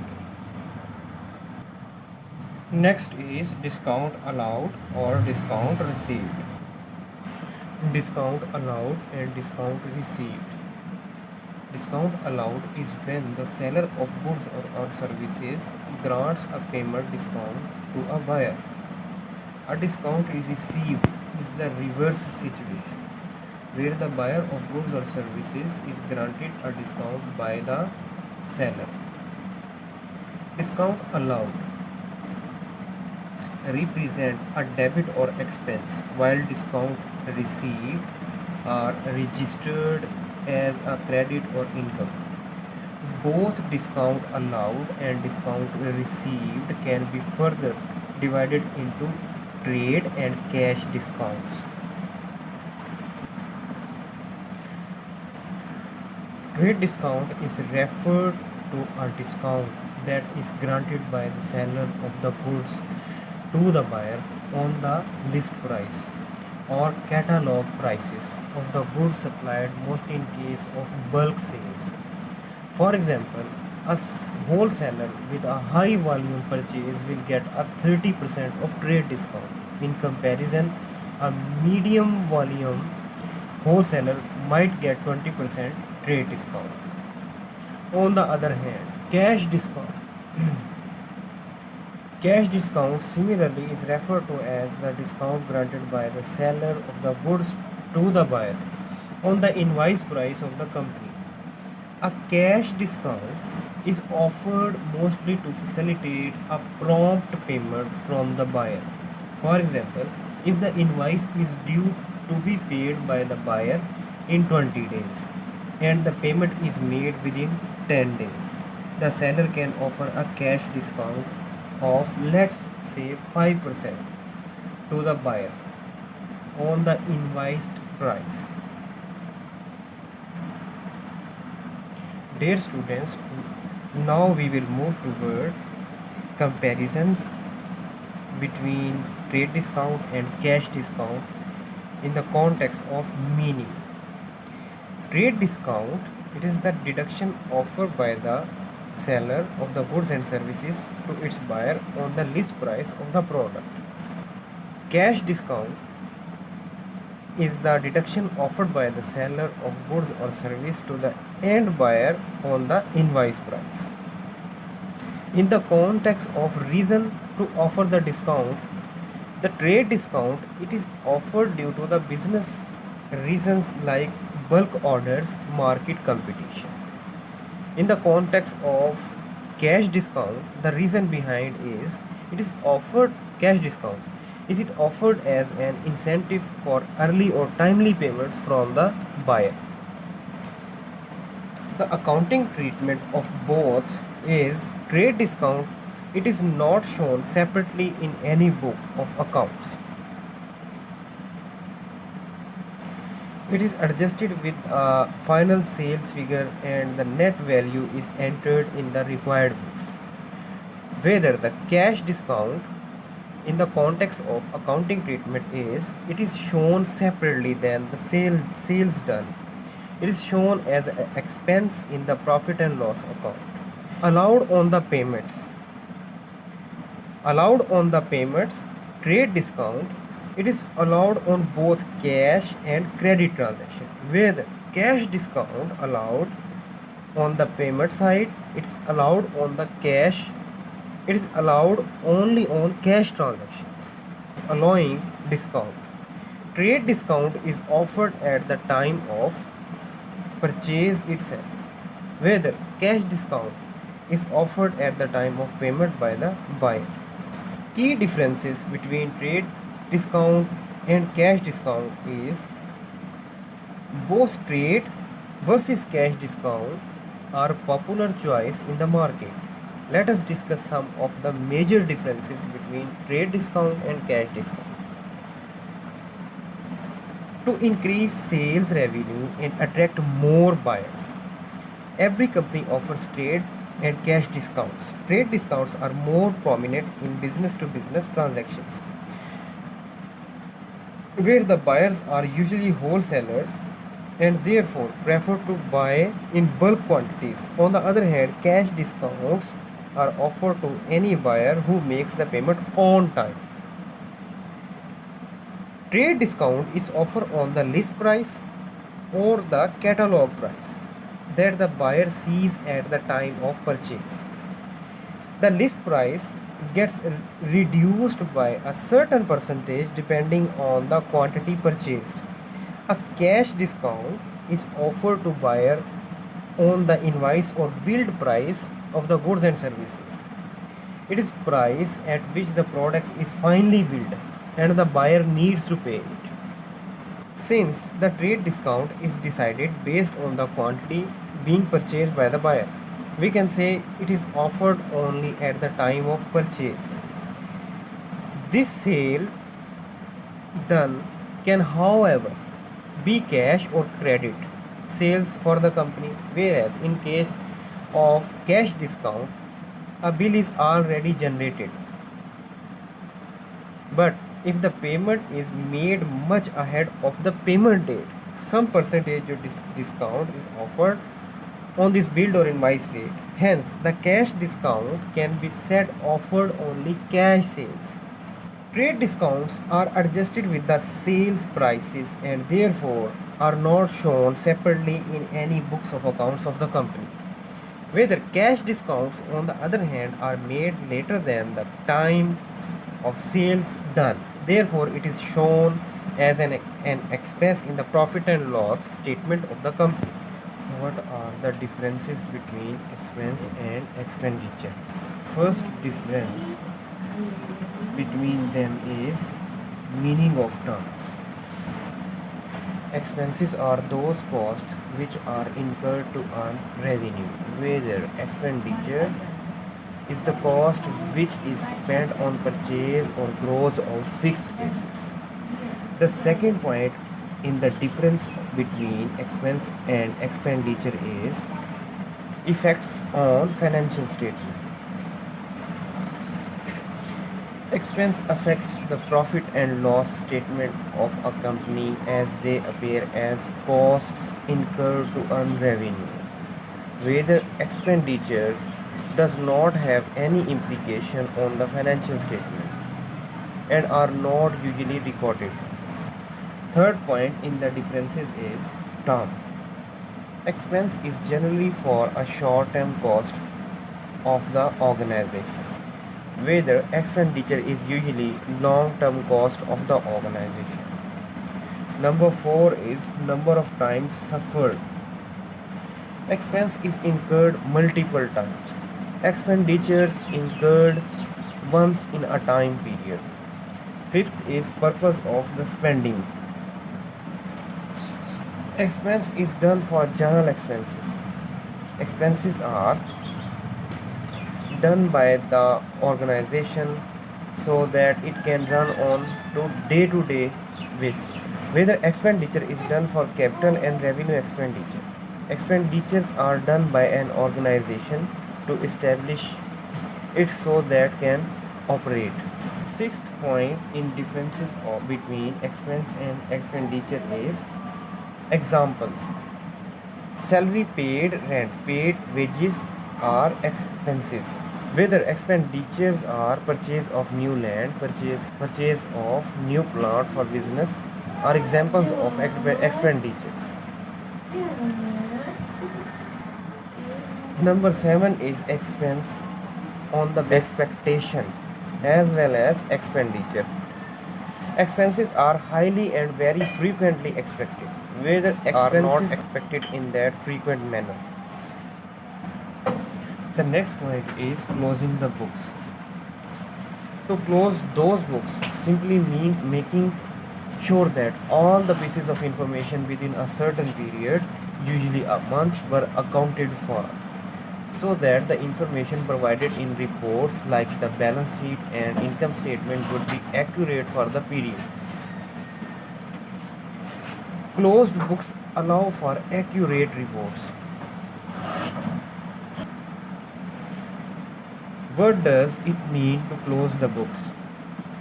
Next is discount allowed or discount received. Discount allowed and discount received. Discount allowed is when the seller of goods or services grants a payment discount to a buyer. A discount is received is the reverse situation, where the buyer of goods or services is granted a discount by the seller. Discount allowed represent a debit or expense, while discount received are registered as a credit or income. Both discount allowed and discount received can be further divided into trade and cash discounts. Trade discount is referred to a discount that is granted by the seller of the goods to the buyer on the list price or catalog prices of the goods supplied, most in case of bulk sales. For example, a wholesaler with a high volume purchase will get a 30% of trade discount. In comparison, a medium volume wholesaler might get 20% trade discount. On the other hand, cash discount similarly is referred to as the discount granted by the seller of the goods to the buyer on the invoice price of the company. A cash discount is offered mostly to facilitate a prompt payment from the buyer. For example, if the invoice is due to be paid by the buyer in 20 days and the payment is made within 10 days, the seller can offer a cash discount of, let's say, 5% to the buyer on the invoiced price. Dear students, now we will move toward comparisons between trade discount and cash discount in the context of meaning. Trade discount, it is the deduction offered by the seller of the goods and services to its buyer on the list price of the product. Cash discount is the deduction offered by the seller of goods or service to the end buyer on the invoice price. In the context of reason to offer the discount, the trade discount, it is offered due to the business reasons like bulk orders, market competition. In the context of cash discount, the reason behind is it is offered cash discount. Is it offered as an incentive for early or timely payments from the buyer? The accounting treatment of both is trade discount. It is not shown separately in any book of accounts. It is adjusted with a final sales figure and the net value is entered in the required books. Whether the cash discount in the context of accounting treatment is, it is shown separately than the sales done. It is shown as an expense in the profit and loss account. Allowed on the payments. Allowed on the payments, trade discount It is allowed on both cash and credit transaction. Where the cash discount allowed on the payment side, it's allowed on the cash. It is allowed only on cash transactions. Allowing discount. Trade discount is offered at the time of purchase itself, whether cash discount is offered at the time of payment by the buyer. Key differences between trade discount and cash discount is both trade versus cash discount are popular choice in the market. Let us discuss some of the major differences between trade discount and cash discount. To increase sales revenue and attract more buyers, every company offers trade and cash discounts. Trade discounts are more prominent in business to business transactions, where the buyers are usually wholesalers and therefore prefer to buy in bulk quantities. On the other hand, cash discounts are offered to any buyer who makes the payment on time. Trade discount is offered on the list price or the catalog price that the buyer sees at the time of purchase. The list price gets reduced by a certain percentage depending on the quantity purchased. A cash discount is offered to buyer on the invoice or billed price of the goods and services. It is price at which the product is finally billed and the buyer needs to pay it. Since the trade discount is decided based on the quantity being purchased by the buyer, we can say it is offered only at the time of purchase. This sale done can, however, be cash or credit sales for the company, whereas in case of cash discount, a bill is already generated. But if the payment is made much ahead of the payment date, some percentage of discount is offered on this bill or invoice date. Hence, the cash discount can be said offered only cash sales. Trade discounts are adjusted with the sales prices and therefore are not shown separately in any books of accounts of the company. Whether cash discounts, on the other hand, are made later than the time of sales done. Therefore, it is shown as an expense in the profit and loss statement of the company. What are the differences between expense and expenditure? First difference between them is meaning of terms. Expenses are those costs which are incurred to earn revenue, whether expenditure is the cost which is spent on purchase or growth of fixed assets. The second point in the difference between expense and expenditure is effects on financial statement. Expense affects the profit and loss statement of a company as they appear as costs incurred to earn revenue. Whether expenditure does not have any implication on the financial statement and are not usually recorded. Third point in the differences is term. Expense is generally for a short-term cost of the organization, whether expenditure is usually long-term cost of the organization. Number 4 is number of times suffered. Expense is incurred multiple times. Expenditures incurred once in a time period. Fifth is purpose of the spending. Expense is done for general expenses. Expenses are done by the organization so that it can run on to day-to-day basis. Whether expenditure is done for capital and revenue expenditure. Expenditures are done by an organization to establish it so that can operate. Sixth point in differences between expense and expenditure is examples. Salary paid, rent paid, wages are expenses. whether expenditures are purchase of new land, purchase of new plant for business, are examples of expenditures. Number 7 is expense on the expectation as well as expenditure. Expenses are highly and very frequently expected, whether expenses are not expected in that frequent manner. The next point is closing the books. To close those books simply means making sure that all the pieces of information within a certain period, usually a month, were accounted for, so that the information provided in reports like the balance sheet and income statement would be accurate for the period. Closed books allow for accurate reports. What does it mean to close the books?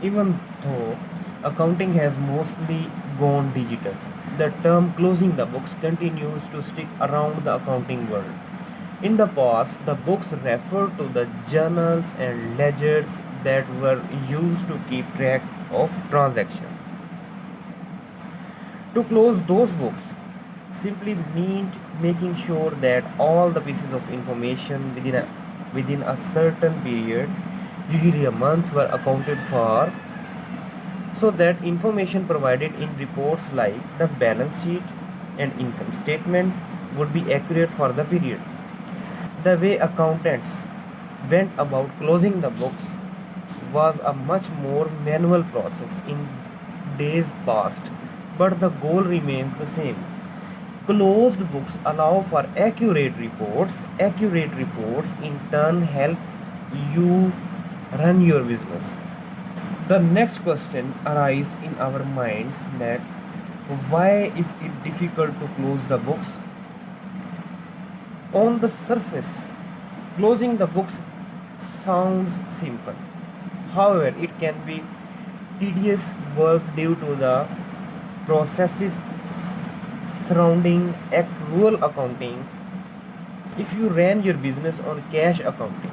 Even though accounting has mostly gone digital, the term closing the books continues to stick around the accounting world. In the past, the books referred to the journals and ledgers that were used to keep track of transactions. To close those books simply meant making sure that all the pieces of information within a certain period, usually a month, were accounted for, so that information provided in reports like the balance sheet and income statement would be accurate for the period. The way accountants went about closing the books was a much more manual process in days past, but the goal remains the same. Closed books allow for accurate reports. Accurate reports in turn help you run your business. The next question arises in our minds that why is it difficult to close the books? On the surface, closing the books sounds simple. However, it can be tedious work due to the processes surrounding accrual accounting. If you ran your business on cash accounting,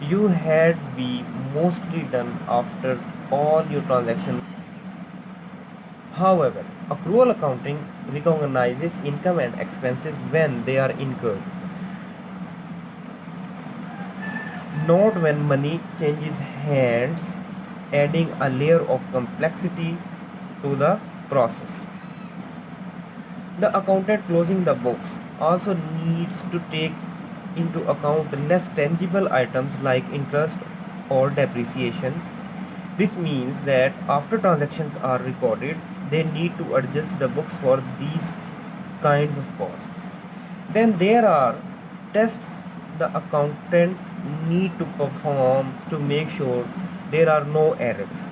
you had be mostly done after all your transactions. However, accrual accounting recognizes income and expenses when they are incurred, not when money changes hands, adding a layer of complexity to the process. The accountant closing the books also needs to take into account less tangible items like interest or depreciation. This means that after transactions are recorded, they need to adjust the books for these kinds of costs. Then there are tests the accountant need to perform to make sure there are no errors.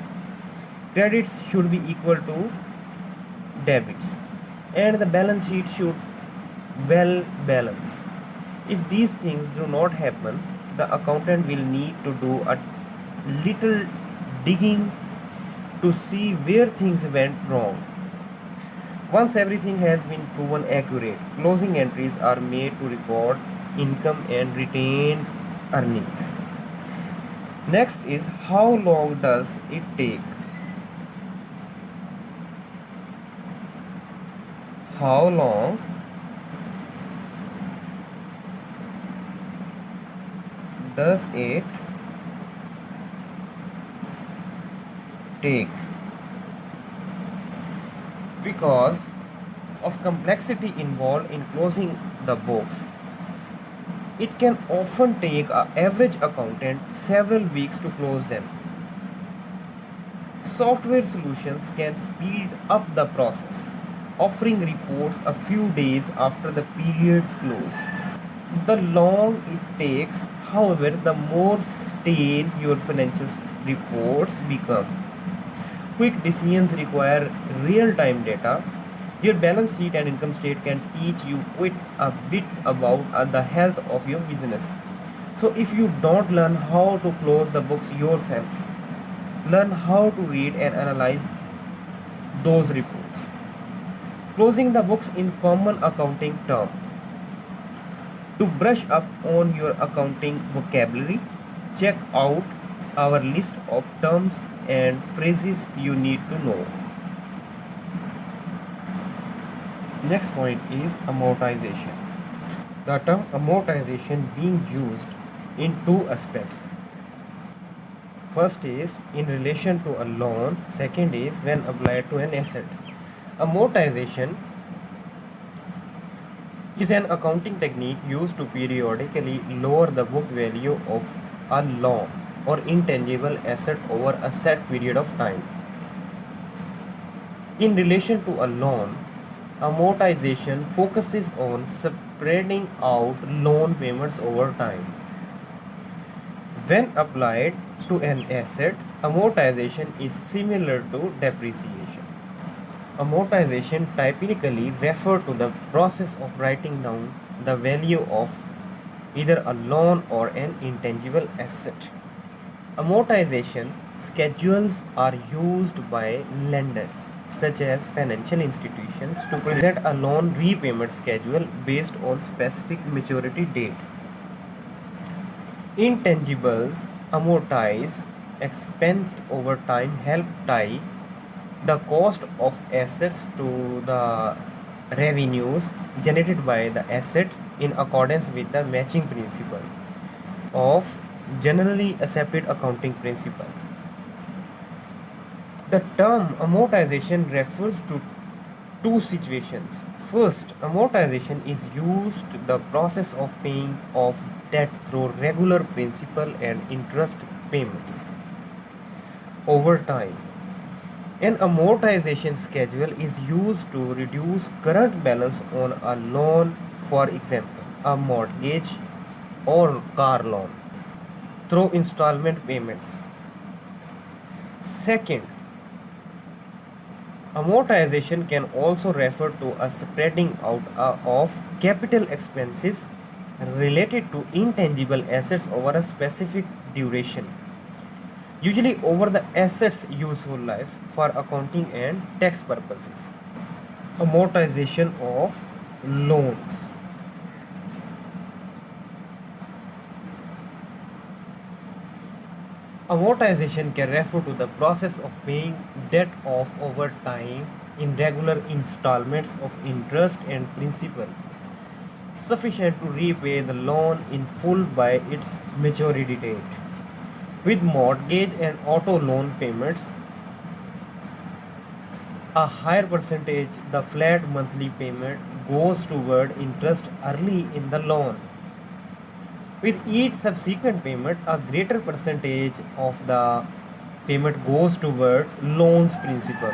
Credits should be equal to debits, and the balance sheet should well balance. If these things do not happen, the accountant will need to do a little digging to see where things went wrong. Once everything has been proven accurate, closing entries are made to record income and retained earnings. Next is how long does it take? How long does it take? Because of complexity involved in closing the books, it can often take an average accountant several weeks to close them. Software solutions can speed up the process, offering reports a few days after the period's close. The long it takes, however, the more stale your financial reports become. Quick decisions require real-time data. Your balance sheet and income state can teach you quite a bit about the health of your business. So if you don't learn how to close the books yourself, learn how to read and analyze those reports. Closing the books in common accounting terms. To brush up on your accounting vocabulary, check out our list of terms and phrases you need to know. Next point is amortization. The term amortization being used in two aspects. First is in relation to a loan, second is when applied to an asset. Amortization is an accounting technique used to periodically lower the book value of a loan or intangible asset over a set period of time. In relation to a loan, amortization focuses on spreading out loan payments over time. When applied to an asset, amortization is similar to depreciation. Amortization typically refers to the process of writing down the value of either a loan or an intangible asset. Amortization schedules are used by lenders, such as financial institutions, to present a loan repayment schedule based on specific maturity date. Intangibles amortized expensed over time help tie the cost of assets to the revenues generated by the asset in accordance with the matching principle of generally accepted accounting principle. The term amortization refers to two situations. First, amortization is used the process of paying off debt through regular principal and interest payments over time. An amortization schedule is used to reduce current balance on a loan, for example, a mortgage or car loan, through installment payments. Second, amortization can also refer to a spreading out of capital expenses related to intangible assets over a specific duration, usually over the asset's useful life for accounting and tax purposes. Amortization of loans. Amortization can refer to the process of paying debt off over time in regular installments of interest and principal, sufficient to repay the loan in full by its maturity date. With mortgage and auto loan payments, a higher percentage, the flat monthly payment goes toward interest early in the loan. With each subsequent payment, a greater percentage of the payment goes toward loan's principal.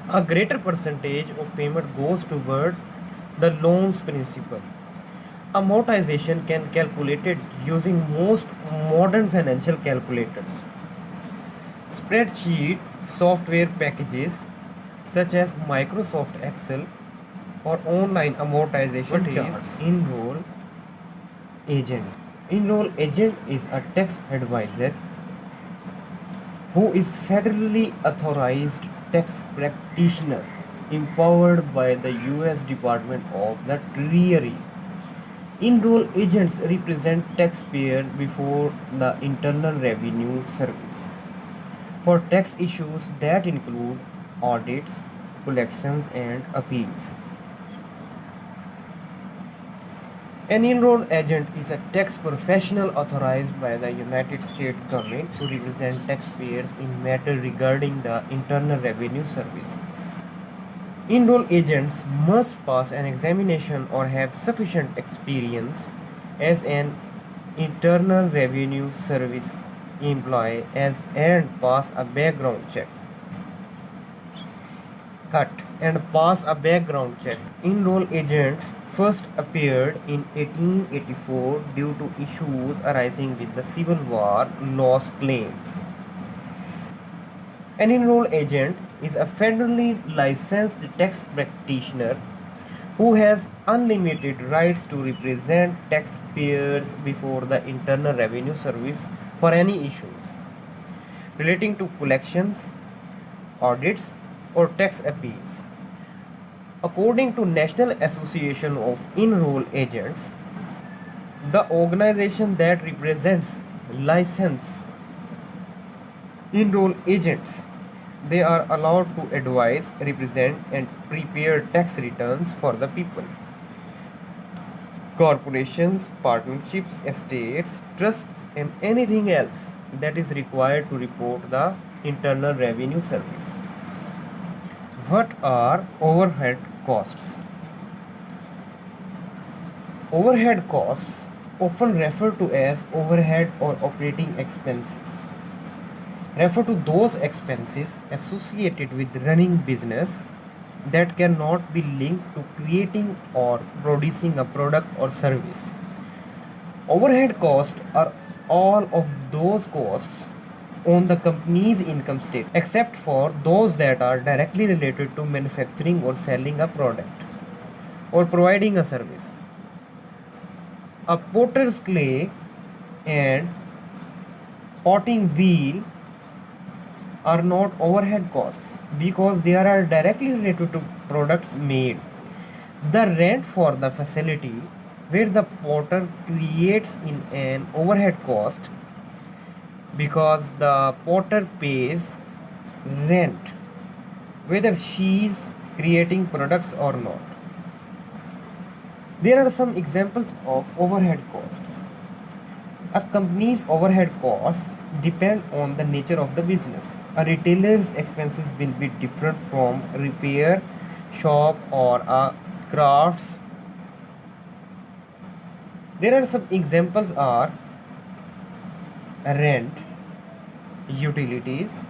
A greater percentage of payment goes toward the loan's principal. Amortization can be calculated using most modern financial calculators. Spreadsheet software packages such as Microsoft Excel or online amortization charts. Enroll agent. Enroll agent is a tax advisor who is federally authorized tax practitioner empowered by the U.S. Department of the Treasury. Enroll agents represent taxpayers before the Internal Revenue Service for tax issues that include audits, collections, and appeals. An enrolled agent is a tax professional authorized by the United States government to represent taxpayers in matters regarding the Internal Revenue Service. Enrolled agents must pass an examination or have sufficient experience as an Internal Revenue Service employee and pass a background check. Enrolled agents first appeared in 1884 due to issues arising with the Civil War loss claims. An enrolled agent is a federally licensed tax practitioner who has unlimited rights to represent taxpayers before the Internal Revenue Service for any issues relating to collections, audits, or tax appeals. According to National Association of Enrolled Agents, The organization that represents license enroll agents. They are allowed to advise, represent, and prepare tax returns for the people. Corporations, partnerships, estates, trusts, and anything else that is required to report the Internal Revenue Service. What are overhead costs? Overhead costs, often referred to as overhead or operating expenses, refer to those expenses associated with running business that cannot be linked to creating or producing a product or service. Overhead costs are all of those costs on the company's income statement, except for those that are directly related to manufacturing or selling a product or providing a service. A potter's clay and potting wheel are not overhead costs because they are directly related to products made. The rent for the facility where the potter creates in an overhead cost because the potter pays rent whether she is creating products or not. There are some examples of overhead costs. A company's overhead costs depend on the nature of the business. A retailer's expenses will be different from a repair shop or a crafts. There are some examples are rent, utilities,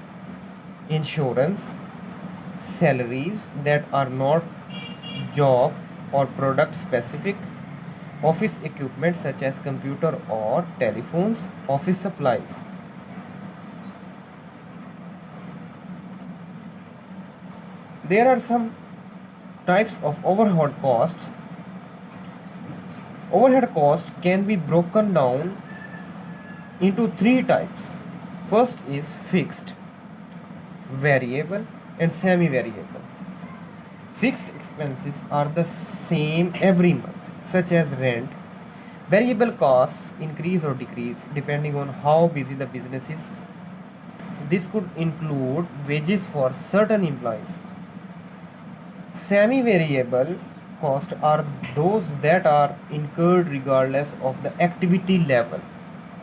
insurance, salaries that are not job or product specific, office equipment such as computer or telephones, office supplies. There are some types of overhead costs. Overhead cost can be broken down into three types. First is fixed, variable, and semi-variable. Fixed expenses are the same every month, such as rent. Variable costs increase or decrease depending on how busy the business is. This could include wages for certain employees. Semi-variable costs are those that are incurred regardless of the activity level,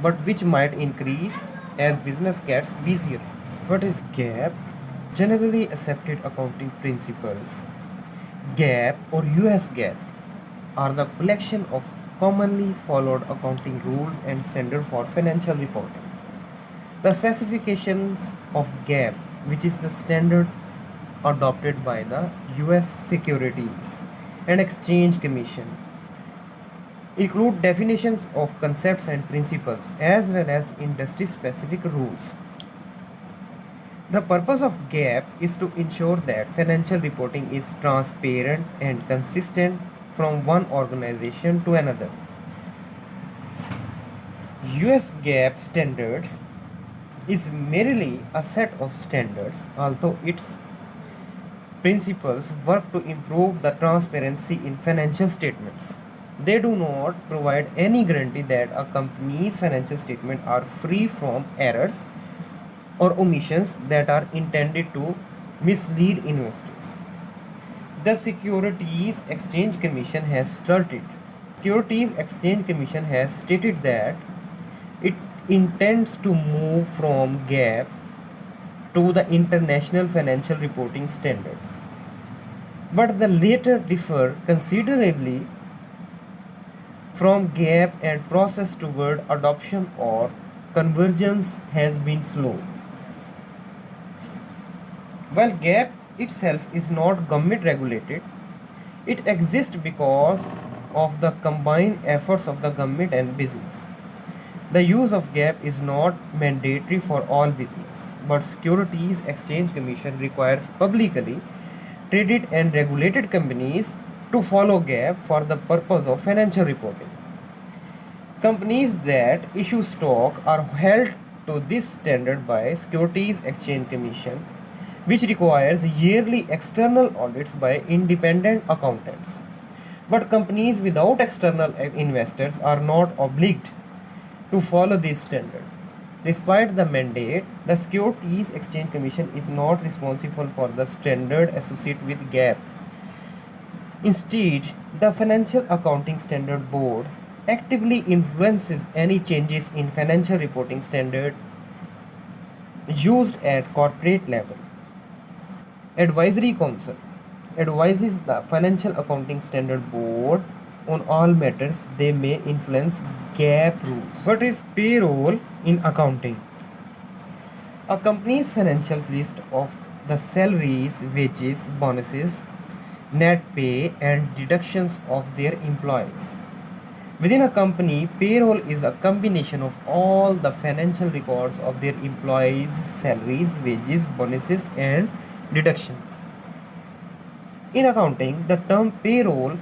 but which might increase as business gets busier. What is GAAP? Generally accepted accounting principles. GAAP or US GAAP are the collection of commonly followed accounting rules and standards for financial reporting. The specifications of GAAP, which is the standard adopted by the US Securities and Exchange Commission, include definitions of concepts and principles as well as industry specific rules. The purpose of GAAP is to ensure that financial reporting is transparent and consistent from one organization to another. US GAAP standards is merely a set of standards, although its principles work to improve the transparency in financial statements. They do not provide any guarantee that a company's financial statements are free from errors or omissions that are intended to mislead investors. The Securities Exchange Commission has stated that it intends to move from GAAP to the International Financial Reporting Standards, but the latter differ considerably from GAAP and process toward adoption or convergence has been slow. While GAAP itself is not government regulated, it exists because of the combined efforts of the government and business. The use of GAAP is not mandatory for all business, but Securities Exchange Commission requires publicly traded and regulated companies to follow GAAP for the purpose of financial reporting. Companies that issue stock are held to this standard by Securities Exchange Commission, which requires yearly external audits by independent accountants. But companies without external investors are not obliged to follow this standard. Despite the mandate, the Securities Exchange Commission is not responsible for the standard associated with GAAP. Instead, the Financial Accounting Standard Board actively influences any changes in financial reporting standard used at corporate level. Advisory Council advises the Financial Accounting Standard Board on all matters they may influence GAAP rules. What is payroll in accounting? A company's financial list of the salaries, wages, bonuses, net pay, and deductions of their employees. Within a company, payroll is a combination of all the financial records of their employees' salaries, wages, bonuses, and deductions. In accounting, the term payroll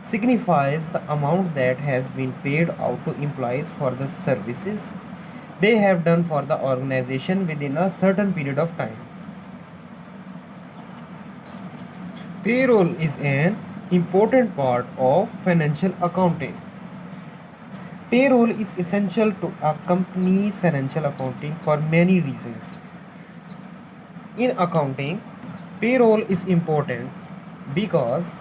signifies the amount that has been paid out to employees for the services they have done for the organization within a certain period of time. Payroll is an important part of financial accounting. Payroll is essential to a company's financial accounting for many reasons. In accounting, payroll is important because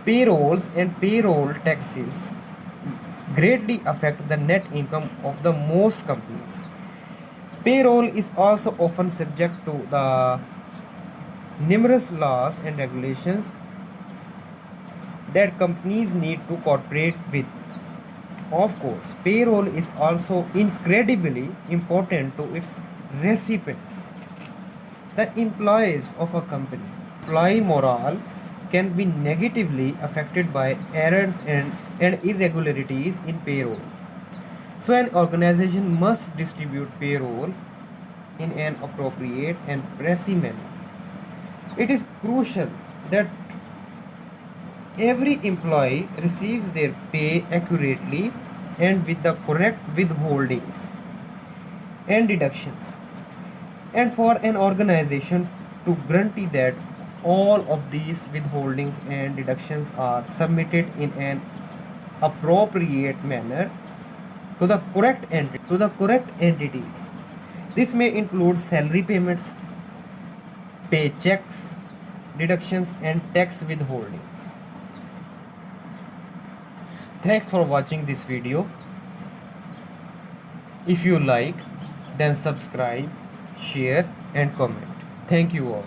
payrolls and payroll taxes greatly affect the net income of the most companies. Payroll is also often subject to the numerous laws and regulations that companies need to cooperate with. Of course, payroll is also incredibly important to its recipients, the employees of a company. Employee morale can be negatively affected by errors and irregularities in payroll. So, an organization must distribute payroll in an appropriate and precise manner. It is crucial that every employee receives their pay accurately and with the correct withholdings and deductions, and for an organization to guarantee that all of these withholdings and deductions are submitted in an appropriate manner to the correct entities. This may include salary payments, paychecks, deductions, and tax withholdings. Thanks for watching this video. If you like, then subscribe, share, and comment. Thank you all.